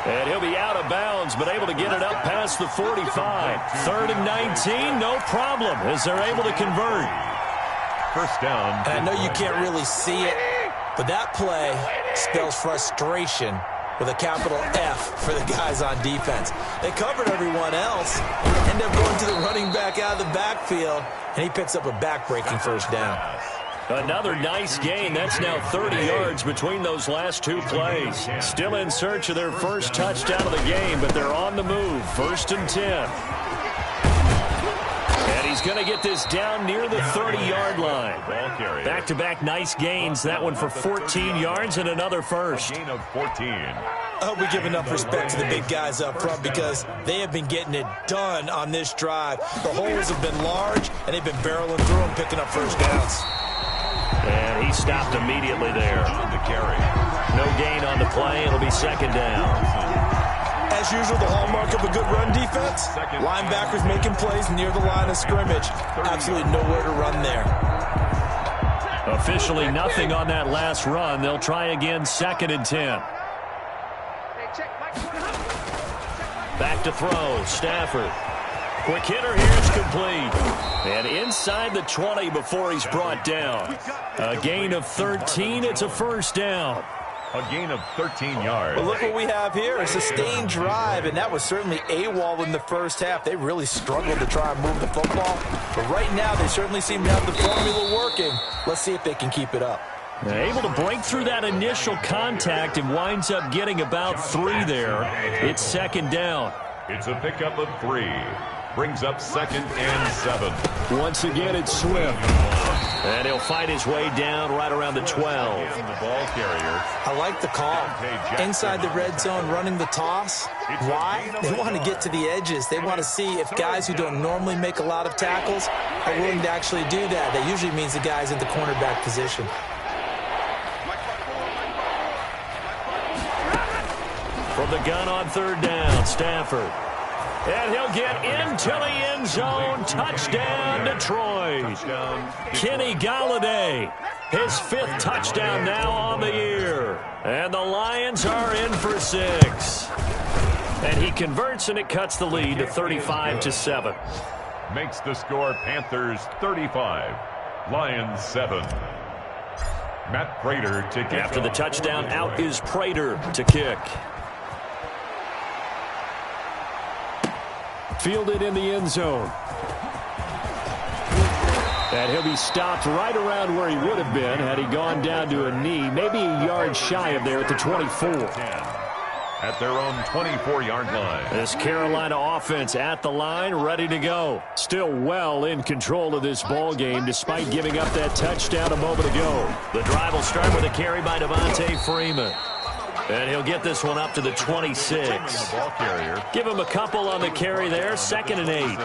And he'll be out of bounds, but able to get it up past the 45. 3rd and 19, no problem, as they're able to convert. First down. And I know you can't really see it, but that play spells frustration with a capital F for the guys on defense. They covered everyone else, end up going to the running back out of the backfield, and he picks up a back-breaking first down. Another nice gain. That's now 30 yards between those last two plays. Still in search of their first touchdown of the game, but they're on the move. 1st and 10. And he's going to get this down near the 30-yard line. Back-to-back nice gains. That one for 14 yards and another first. Gain of 14. I hope we give enough respect to the big guys up front because they have been getting it done on this drive. The holes have been large, and they've been barreling through them, picking up first downs. And he stopped immediately there. The carry. No gain on the play. It'll be 2nd down. As usual, the hallmark of a good run defense, linebackers making plays near the line of scrimmage. Absolutely nowhere to run there. Officially nothing on that last run. They'll try again, 2nd and 10. Back to throw, Stafford. Quick hitter here is complete. And inside the 20 before he's brought down. A gain of 13, it's a first down. A gain of 13 yards. Well, look what we have here, a sustained drive, and that was certainly AWOL in the first half. They really struggled to try and move the football. But right now, they certainly seem to have the formula working. Let's see if they can keep it up. Able to break through that initial contact and winds up getting about 3 there. It's 2nd down. It's a pickup of 3. Brings up 2nd and 7. Once again, it's Swift. And he'll fight his way down right around the 12. The ball carrier. I like the call. Inside the red zone, running the toss. Why? They want to get to the edges. They want to see if guys who don't normally make a lot of tackles are willing to actually do that. That usually means the guy's in the cornerback position. From the gun on 3rd down, Stafford. And he'll get into the end zone. Touchdown, Detroit. Kenny Galladay, his 5th touchdown now on the year. And the Lions are in for 6. And he converts, and it cuts the lead to 35-7. Makes the score Panthers 35, Lions 7. Matt Prater to kick. After the touchdown, out is Prater to kick. Fielded in the end zone. And he'll be stopped right around where he would have been had he gone down to a knee, maybe a yard shy of there at the 24. At their own 24-yard line. This Carolina offense at the line, ready to go. Still well in control of this ball game despite giving up that touchdown a moment ago. The drive will start with a carry by Devontae Freeman. And he'll get this one up to the 26. Give him a couple on the carry there. 2nd and 8.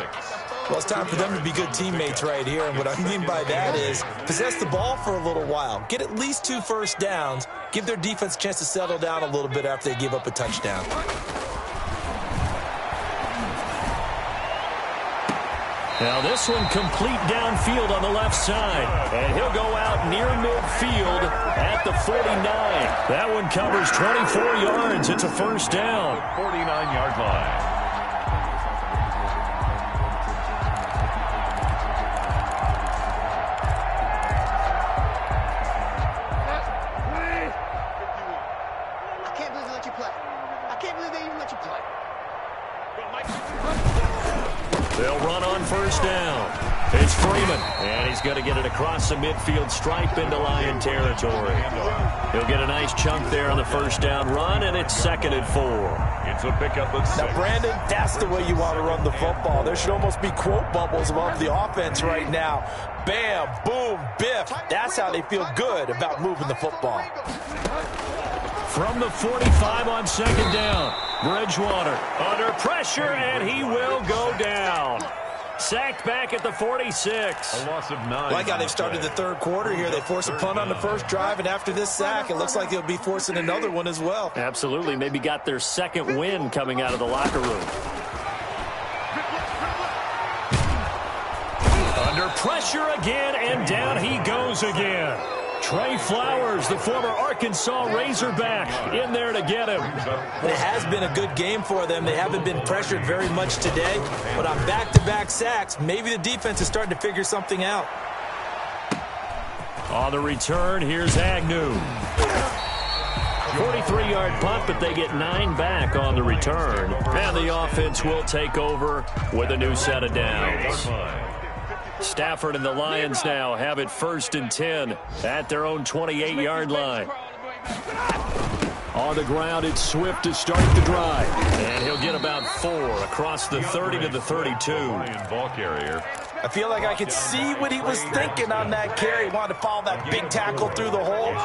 Well, it's time for them to be good teammates right here. And what I mean by that is possess the ball for a little while. Get at least 2 first downs. Give their defense a chance to settle down a little bit after they give up a touchdown. Now this one complete downfield on the left side. And he'll go out near midfield at the 49. That one covers 24 yards. It's a first down. 49-yard line. I can't believe they let you play. I can't believe they even let you play. They'll run on first down. It's Freeman, and he's going to get it across the midfield stripe into Lion territory. He'll get a nice chunk there on the first down run, and it's 2nd and 4. It's a pickup of 6. Now, Brandon, that's the way you want to run the football. There should almost be quote bubbles above the offense right now. Bam, boom, biff. That's how they feel good about moving the football. From the 45 on 2nd down, Bridgewater under pressure, and he will go down. Sacked back at the 46. A loss of 9. Like how they've started the 3rd quarter here. They force a punt on the first drive, and after this sack, it looks like they'll be forcing another one as well. Absolutely. Maybe got their 2nd win coming out of the locker room. Under pressure again, and down he goes again. Trey Flowers, the former Arkansas Razorback, in there to get him. It has been a good game for them. They haven't been pressured very much today, but on back-to-back sacks, maybe the defense is starting to figure something out. On the return, here's Agnew. 43-yard punt, but they get 9 back on the return. And the offense will take over with a new set of downs. Stafford and the Lions now have it 1st and 10 at their own 28-yard line. On the ground, it's Swift to start the drive. And he'll get about 4 across the 30 to the 32. Ball carrier. I feel like I could see what he was thinking on that carry. He wanted to follow that big tackle through the hole.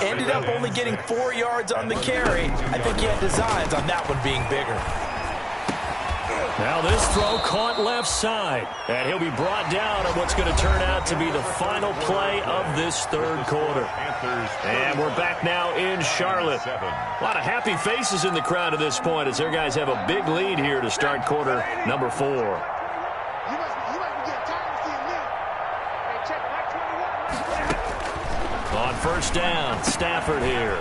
Ended up only getting 4 yards on the carry. I think he had designs on that one being bigger. Now this throw caught left side. And he'll be brought down on what's going to turn out to be the final play of this 3rd quarter. And we're back now in Charlotte. A lot of happy faces in the crowd at this point as their guys have a big lead here to start quarter number 4. On 1st down, Stafford here.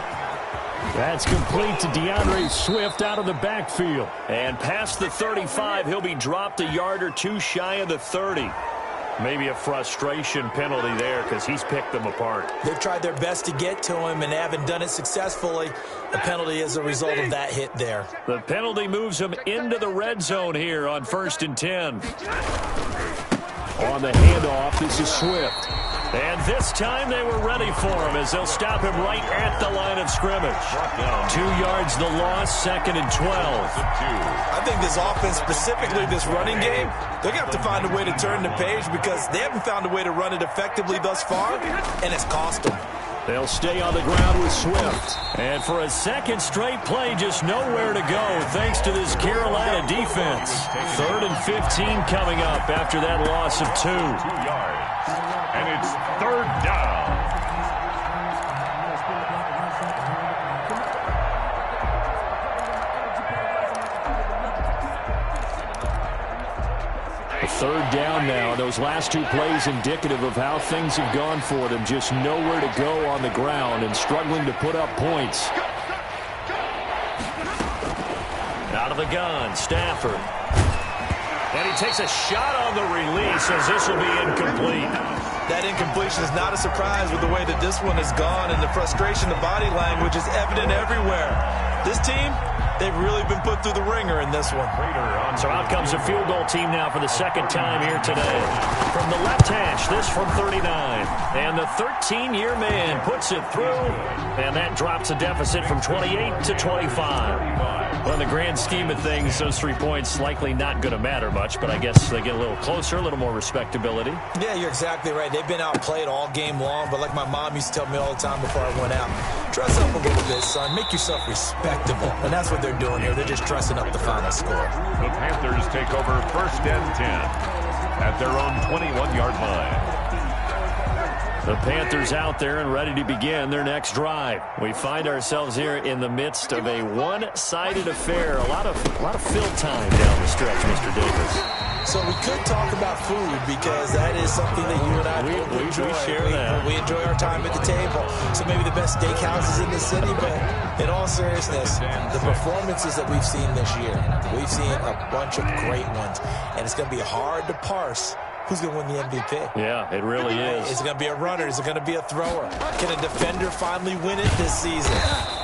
That's complete to DeAndre Swift out of the backfield. And past the 35, he'll be dropped a yard or 2 shy of the 30. Maybe a frustration penalty there because he's picked them apart. They've tried their best to get to him and haven't done it successfully. The penalty is a result of that hit there. The penalty moves him into the red zone here on 1st and 10. On the handoff, this is Swift. And this time they were ready for him as they'll stop him right at the line of scrimmage. 2 yards the loss, 2nd and 12. I think this offense, specifically this running game, they're going to have to find a way to turn the page because they haven't found a way to run it effectively thus far, and it's cost them. They'll stay on the ground with Swift. And for a 2nd straight play, just nowhere to go thanks to this Carolina defense. 3rd and 15 coming up after that loss of 2. 2 yards. And it's 3rd down. A 3rd down now. Those last 2 plays indicative of how things have gone for them. Just nowhere to go on the ground and struggling to put up points. Out of the gun, Stafford. And he takes a shot on the release as this will be incomplete. That incompletion is not a surprise with the way that this one has gone, and the frustration, the body language is evident everywhere. This team, they've really been put through the ringer in this one. So out comes a field goal team now for the 2nd time here today. From the left hash, this from 39. And the 13-year man puts it through, and that drops a deficit from 28 to 25. Well, in the grand scheme of things, those 3 points likely not going to matter much, but I guess they get a little closer, a little more respectability. Yeah, you're exactly right. They've been outplayed all game long, but like my mom used to tell me all the time before I went out, dress up a little bit, son. Make yourself respectable. And that's what they're doing here. They're just dressing up the final score. The Panthers take over 1st and 10 at their own 21-yard line. The Panthers out there and ready to begin their next drive. We find ourselves here in the midst of a one-sided affair. A lot of fill time down the stretch, Mr. Davis. So we could talk about food because that is something that you and I we enjoy. share that. We enjoy our time at the table. So maybe the best steakhouses in the city, but in all seriousness, the performances that we've seen this year, we've seen a bunch of great ones, and it's going to be hard to parse who's going to win the MVP. Yeah, it really is. Is it going to be a runner? Is it going to be a thrower? Can a defender finally win it this season?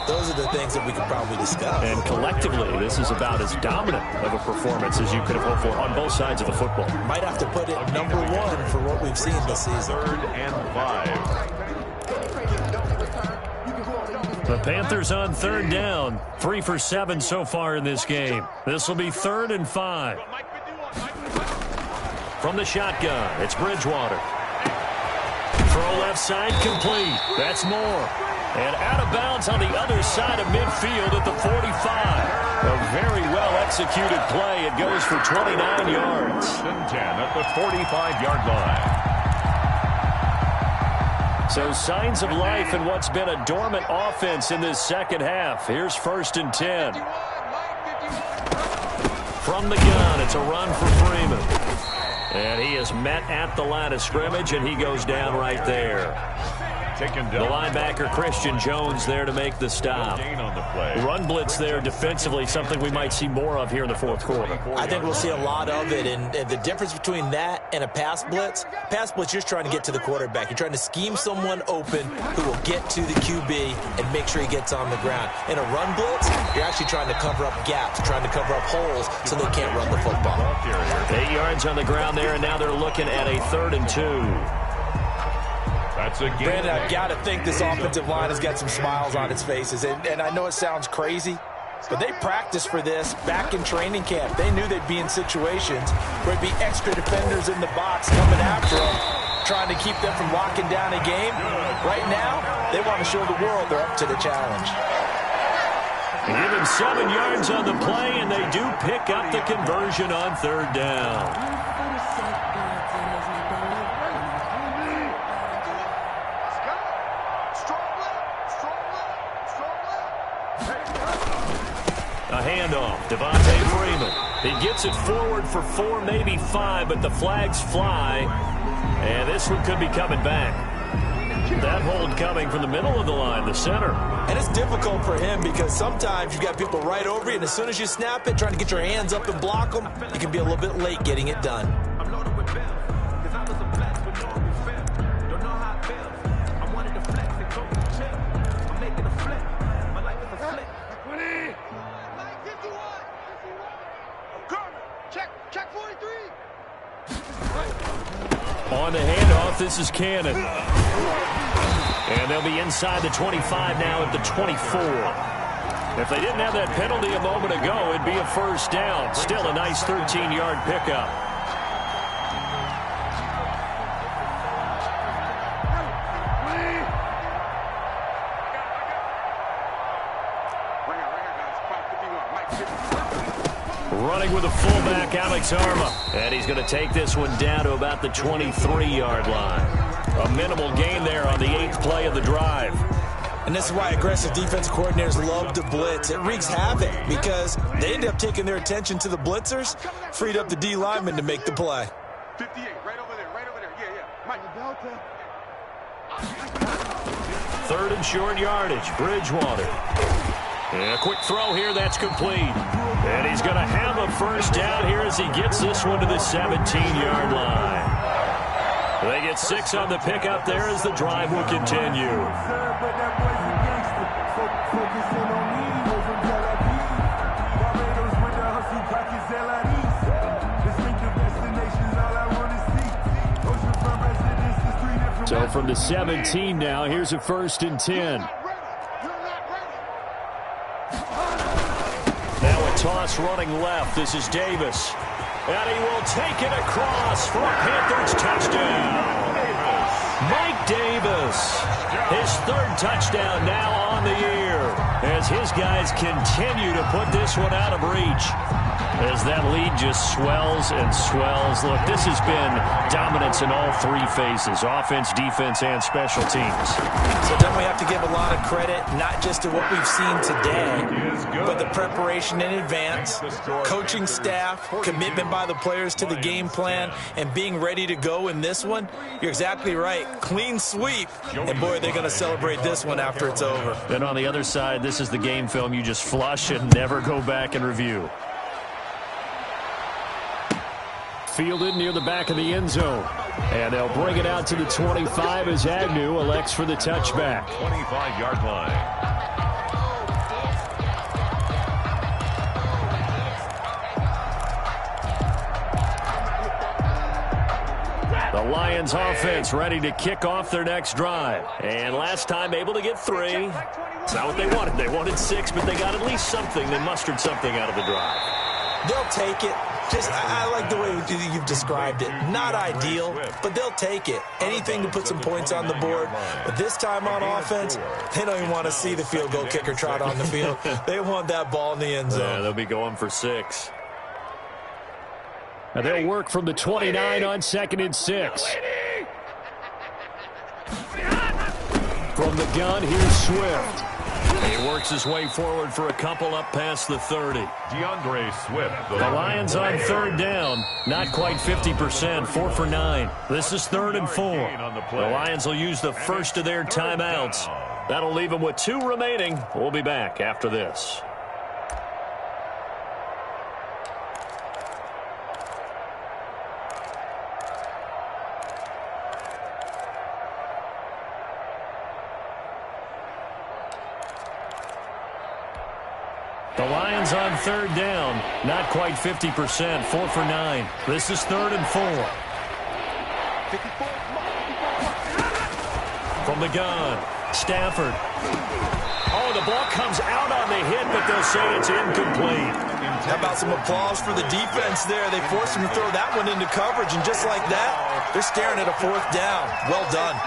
Those are the things that we could probably discuss. And collectively, this is about as dominant of a performance as you could have hoped for on both sides of the football. Might have to put it number 1 for what we've seen this season. 3rd and 5. The Panthers on 3rd down. 3 for 7 so far in this game. This will be 3rd and 5. From the shotgun, it's Bridgewater. Throw left side, complete. That's Moore. And out of bounds on the other side of midfield at the 45. A very well-executed play. It goes for 29 yards. 10 at the 45-yard line. So signs of life in what's been a dormant offense in this second half. Here's 1st and 10. From the gun, it's a run for Freeman. And he is met at the line of scrimmage, and he goes down right there. taken The down. linebacker, Christian Jones, there to make the stop. Gain on the play. Run blitz there defensively, something we might see more of here in the fourth quarter. I think we'll see a lot of it, and the difference between that and a pass blitz, you're just trying to get to the quarterback. You're trying to scheme someone open who will get to the QB and make sure he gets on the ground. In a run blitz, you're actually trying to cover up gaps, trying to cover up holes so they can't run the football. 8 yards on the ground there, and now they're looking at a 3rd and 2. That's a gain. Brandon, I've got to think this offensive line has got some smiles on its faces. And I know it sounds crazy, but they practiced for this back in training camp. They knew they'd be in situations where it'd be extra defenders in the box coming after them, trying to keep them from locking down a game. Right now, they want to show the world they're up to the challenge. They give him 7 yards on the play, and they do pick up the conversion on 3rd down. A handoff, Devontae Freeman. He gets it forward for 4, maybe 5, but the flags fly, and this one could be coming back. That hold coming from the middle of the line, the center. And it's difficult for him because sometimes you've got people right over you, and as soon as you snap it, trying to get your hands up and block them, you can be a little bit late getting it done. On the handoff, this is Cannon. And they'll be inside the 25 now at the 24. If they didn't have that penalty a moment ago, it'd be a 1st down. Still a nice 13-yard pickup. Running with a fullback, Alex Arma. And he's going to take this one down to about the 23-yard line. A minimal gain there on the 8th play of the drive. And this is why aggressive defensive coordinators love to blitz. It wreaks havoc because they end up taking their attention to the blitzers, freed up the D lineman to make the play. 58, right over there. Yeah. Mike. 3rd and short yardage, Bridgewater. And a quick throw here, that's complete. And he's going to have a 1st down here as he gets this one to the 17-yard line. They get 6 on the pickup there as the drive will continue. So from the 17 now, here's a 1st and 10. Now a toss running left. This is Davis. And he will take it across for a Panthers touchdown. Mike Davis, his 3rd touchdown now on the year as his guys continue to put this one out of reach. As that lead just swells and swells. Look, this has been dominance in all 3 phases, offense, defense, and special teams. So then we have to give a lot of credit, not just to what we've seen today, but the preparation in advance, coaching staff, commitment by the players to the game plan, and being ready to go in this one. You're exactly right. Clean sweep. And, boy, they're going to celebrate this one after it's over. Then on the other side, this is the game film you just flush and never go back and review. Fielded near the back of the end zone. And they'll bring it out to the 25 as Agnew elects for the touchback. 25-yard line. The Lions offense ready to kick off their next drive. And last time able to get 3. It's not what they wanted. They wanted 6, but they got at least something. They mustered something out of the drive. They'll take it. I like the way you've described it. Not ideal, but they'll take it. Anything to put some points on the board. But this time on offense, they don't even want to see the field goal kicker trot on the field. They want that ball in the end zone. Yeah, they'll be going for 6. Now they'll work from the 29 on 2nd and 6. From the gun, here's Swift. He works his way forward for a couple up past the 30. DeAndre Swift. The Lions on third down. Not quite 50%. 4 for 9. This is 3rd and 4. The Lions will use the first of their timeouts. That'll leave them with 2 remaining. We'll be back after this. The Lions on third down. Not quite 50%. 4 for 9. This is 3rd and 4. From the gun, Stafford. Oh, the ball comes out on the hit, but they'll say it's incomplete. How about some applause for the defense there? They forced him to throw that one into coverage, and just like that, they're staring at a 4th down. Well done.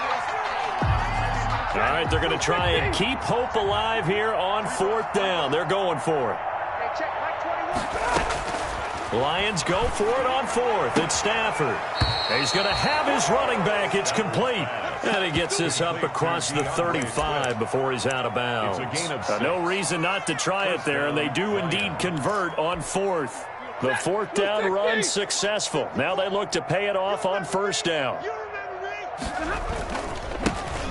All right, they're going to try and keep hope alive here on 4th down. They're going for it. Lions go for it on 4th. It's Stafford. He's going to have his running back. It's complete. And he gets this up across the 35 before he's out of bounds. No reason not to try it there, and they do indeed convert on 4th. The 4th down run successful. Now they look to pay it off on 1st down.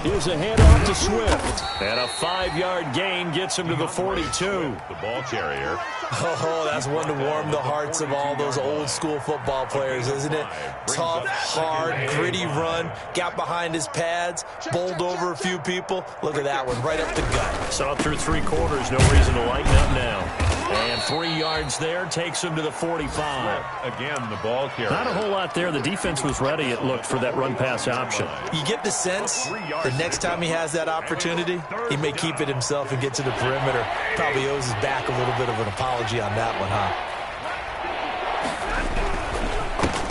Here's a handoff to Swift. And a 5-yard gain gets him to the 42. The ball carrier. Oh, that's one to warm the hearts of all those old-school football players, isn't it? Tough, hard, gritty run. Got behind his pads, bowled over a few people. Look at that one, right up the gut. Saw through 3 quarters. No reason to lighten up now. And 3 yards there takes him to the 45. Again, the ball carrier. Not a whole lot there. The defense was ready, it looked, for that run-pass option. You get the sense the next time he has that opportunity, he may keep it himself and get to the perimeter. Probably owes his back a little bit of an apology on that one, huh?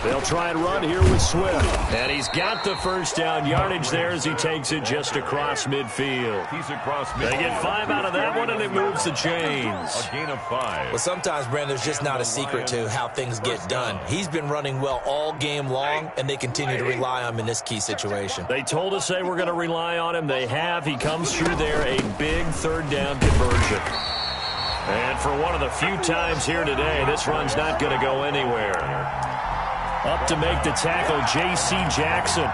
They'll try and run here with Swift. And he's got the 1st down yardage there as he takes it just across midfield. He's across midfield. They get 5 out of that one, and it moves the chains. A gain of 5. Well, sometimes, Brandon, there's just not a secret to how things get done. He's been running well all game long, and they continue to rely on him in this key situation. They told us they were going to rely on him. They have. He comes through there, a big 3rd down conversion. And for one of the few times here today, this run's not going to go anywhere. Up to make the tackle, J.C. Jackson.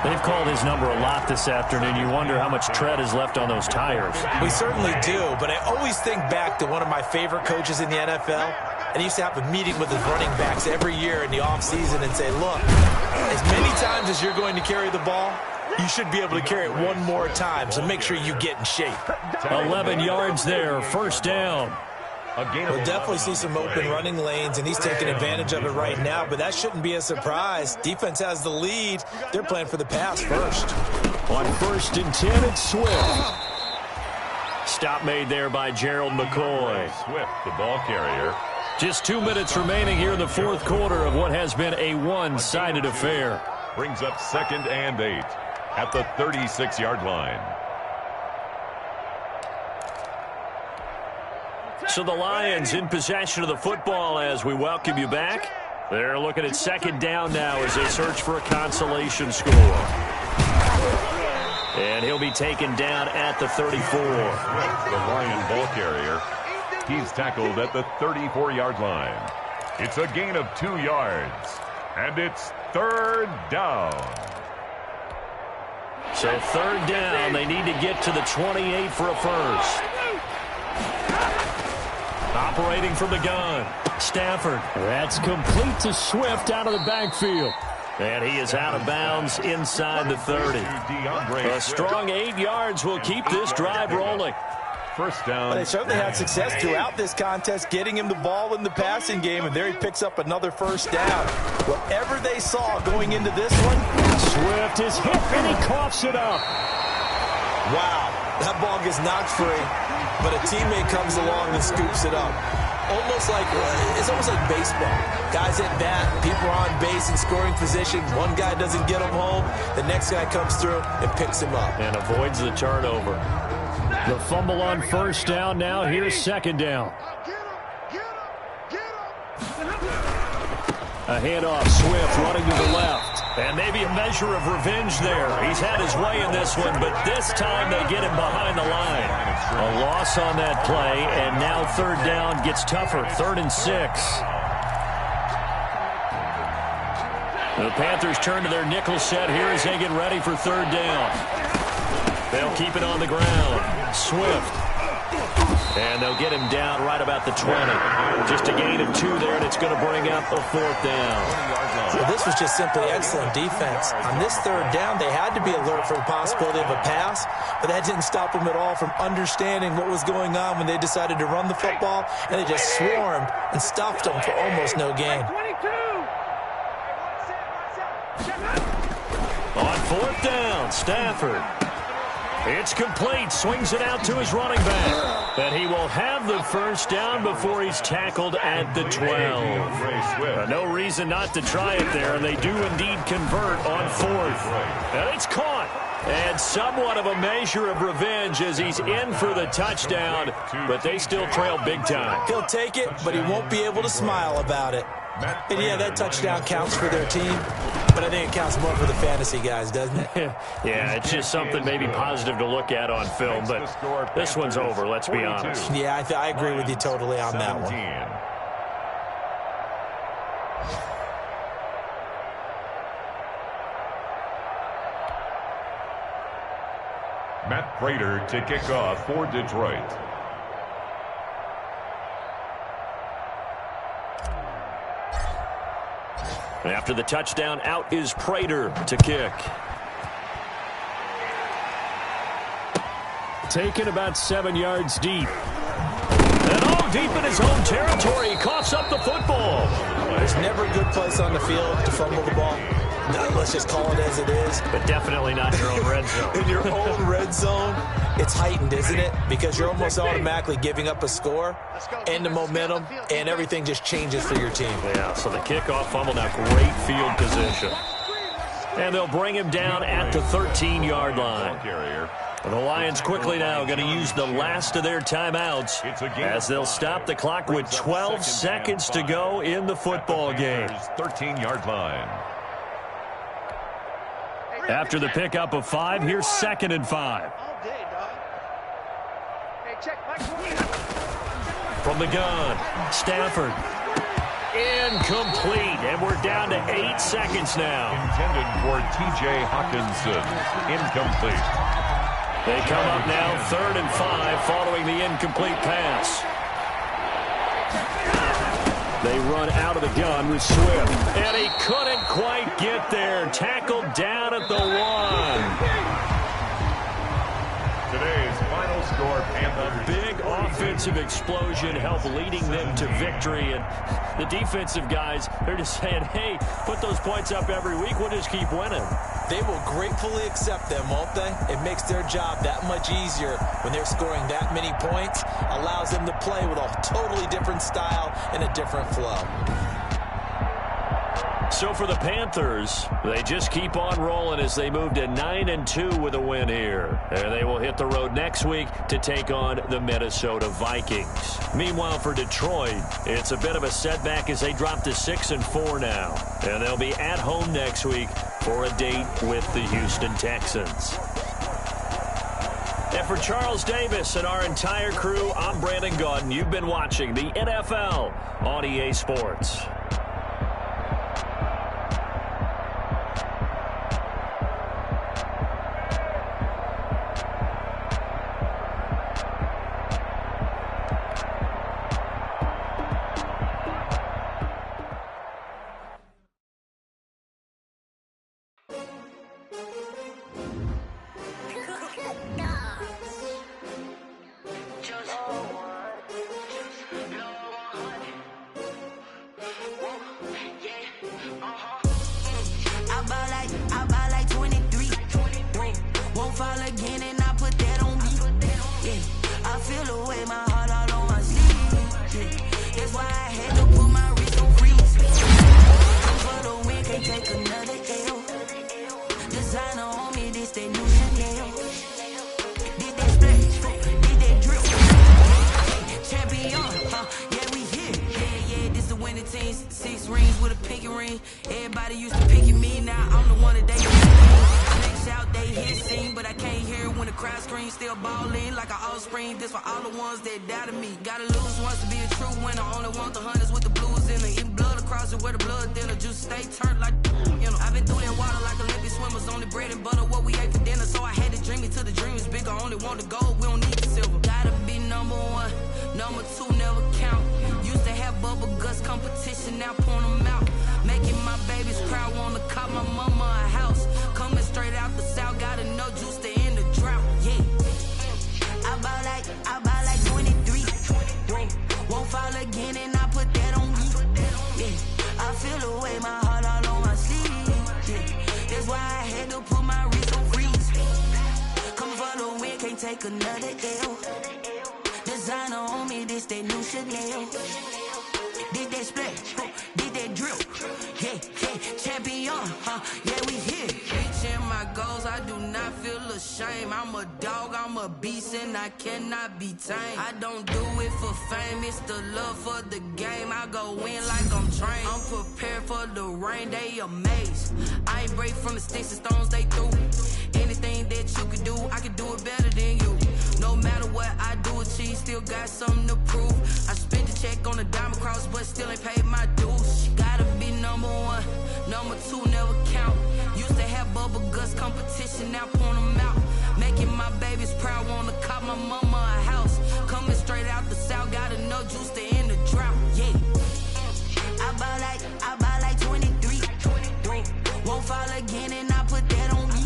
They've called his number a lot this afternoon. You wonder how much tread is left on those tires. We certainly do, but I always think back to one of my favorite coaches in the NFL, and he used to have a meeting with his running backs every year in the offseason and say, look, as many times as you're going to carry the ball, you should be able to carry it one more time, so make sure you get in shape. 11 yards there, 1st down. We'll definitely see some open running lanes, and he's taking advantage of it right now, but that shouldn't be a surprise. Defense has the lead. They're playing for the pass first. On 1st and 10, it's Swift. Stop made there by Gerald McCoy. Swift, the ball carrier. Just 2 minutes remaining here in the 4th quarter of what has been a one-sided affair. Brings up 2nd and 8 at the 36-yard line. So the Lions in possession of the football as we welcome you back. They're looking at 2nd down now as they search for a consolation score. And he'll be taken down at the 34. The Lion ball carrier. He's tackled at the 34-yard line. It's a gain of 2 yards. And it's 3rd down. So 3rd down. They need to get to the 28 for a first. Operating from the gun, Stafford. That's complete to Swift out of the backfield. And he is out of bounds inside the 30. A strong 8 yards will keep this drive rolling. 1st down. Well, they certainly had success throughout this contest, getting him the ball in the passing game, and there he picks up another 1st down. Whatever they saw going into this one, Swift is hit, and he coughs it up. Wow, that ball gets knocked free, but a teammate comes along and scoops it up. It's almost like baseball. Guys at bat, people are on base in scoring position. One guy doesn't get him home. The next guy comes through and picks him up. And avoids the turnover. The fumble on 1st down. Now here's 2nd down. A handoff, Swift running to the left. And maybe a measure of revenge there. He's had his way in this one, but this time they get him behind the line. A loss on that play, and now third down gets tougher. 3rd and 6. The Panthers turn to their nickel set here as they get ready for third down. They'll keep it on the ground. Swift. And they'll get him down right about the 20. Just a gain of 2 there, and it's going to bring up a 4th down. Well, this was just simply excellent defense. On this third down, they had to be alert for the possibility of a pass, but that didn't stop them at all from understanding what was going on when they decided to run the football, and they just swarmed and stuffed them for almost no gain. On 4th down, Stafford. It's complete. Swings it out to his running back. And he will have the first down before he's tackled at the 12. No reason not to try it there, and they do indeed convert on 4th. And it's caught. And somewhat of a measure of revenge as he's in for the touchdown, but they still trail big time. He'll take it, but he won't be able to smile about it. And yeah, that touchdown counts for their team, but I think it counts more for the fantasy guys, doesn't it? Yeah, it's just something maybe positive to look at on film, but this one's over, let's be honest. Yeah, I agree with you totally on that one. Matt Prater to kick off for Detroit. After the touchdown, out is Prater to kick. Taken about 7 yards deep. And all deep in his own territory. He coughs up the football. There's never a good place on the field to fumble the ball. Let's just call it as it is. But definitely not in your own red zone. In your own red zone, it's heightened, isn't it? Because you're almost automatically giving up a score and the momentum, and everything just changes for your team. Yeah, so the kickoff fumble, now great field position. And they'll bring him down at the 13-yard line. The Lions quickly now going to use the last of their timeouts as they'll stop the clock with 12 seconds to go in the football game. 13-yard line. After the pickup of 5, here's 2nd and 5. From the gun, Stafford. Incomplete, and we're down to 8 seconds now. Intended for T.J. Hawkinson. Incomplete. They come up now 3rd and 5 following the incomplete pass. They run out of the gun with Swift. And he couldn't quite get there. Tackled down at the 1. Today's final score, Panthers. A big offensive explosion helped leading them to victory. And the defensive guys, they're just saying, hey, put those points up every week. We'll just keep winning. They will gratefully accept them, won't they? It makes their job that much easier when they're scoring that many points. Allows them to play with a totally different style and a different flow. So for the Panthers, they just keep on rolling as they move to 9-2 with a win here. And they will hit the road next week to take on the Minnesota Vikings. Meanwhile, for Detroit, it's a bit of a setback as they drop to 6-4 now. And they'll be at home next week for a date with the Houston Texans. And for Charles Davis and our entire crew, I'm Brandon Gaudin. You've been watching the NFL on EA Sports. Everybody used to picking me, now I'm the one that they used to I make shout, they hit scene, but I can't hear when the crowd screams. Still ballin' like an offspring. This for all the ones that doubted me. Gotta lose once to be a true winner. Only want the hunters with the blues in it. Eating blood across it where the blood dinner. Juice stay turned like you know. I've been through that water like Olympic swimmers. Only bread and butter what we ate for dinner. So I had to dream it till the dream is bigger. Only want the gold, we don't need the silver. Gotta be number one, number two never count. Used to have bubble guts competition, now point them out. Making my babies proud, wanna cop my mama a house. Coming straight out the south, gotta know juice to end the drought. Yeah, I bought like 23. Won't fall again, and I put that on me. Yeah, I feel the way, my heart all on my sleeve. Yeah, that's why I had to put my wrist on freeze. Coming for the win, can't take another L. Designer on me, this that new Chanel. Did that splash, did that drill. Yeah, champion, yeah, we here. Reaching my goals, I do not feel ashamed. I'm a dog, I'm a beast, and I cannot be tamed. I don't do it for fame, it's the love for the game. I go in like I'm trained. I'm prepared for the rain, they amazed. I ain't break from the sticks and stones they threw. Anything that you could do, I could do it better than you. No matter what I do, achieve, still got something to prove. I spent the check on the diamond cross, but still ain't paid my dues. Gotta be number one, number two never count. Used to have bubble guts competition, now point them out. Making my babies proud, wanna cop my mama a house. Coming straight out the south, gotta know juice to end the drought. Yeah, I bought like 23. Won't fall again, and I put that on me.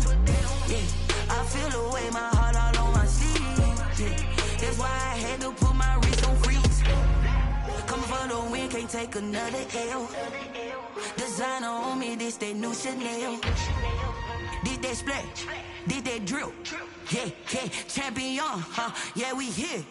Yeah, I feel the way, my heart all on my sleeve. Yeah, that's why I had to put my wrist on freeze. Coming for the win, can't take another L. Designer on me, this that new Chanel. Did that splash, did that drill. Yeah, champion, yeah, we here.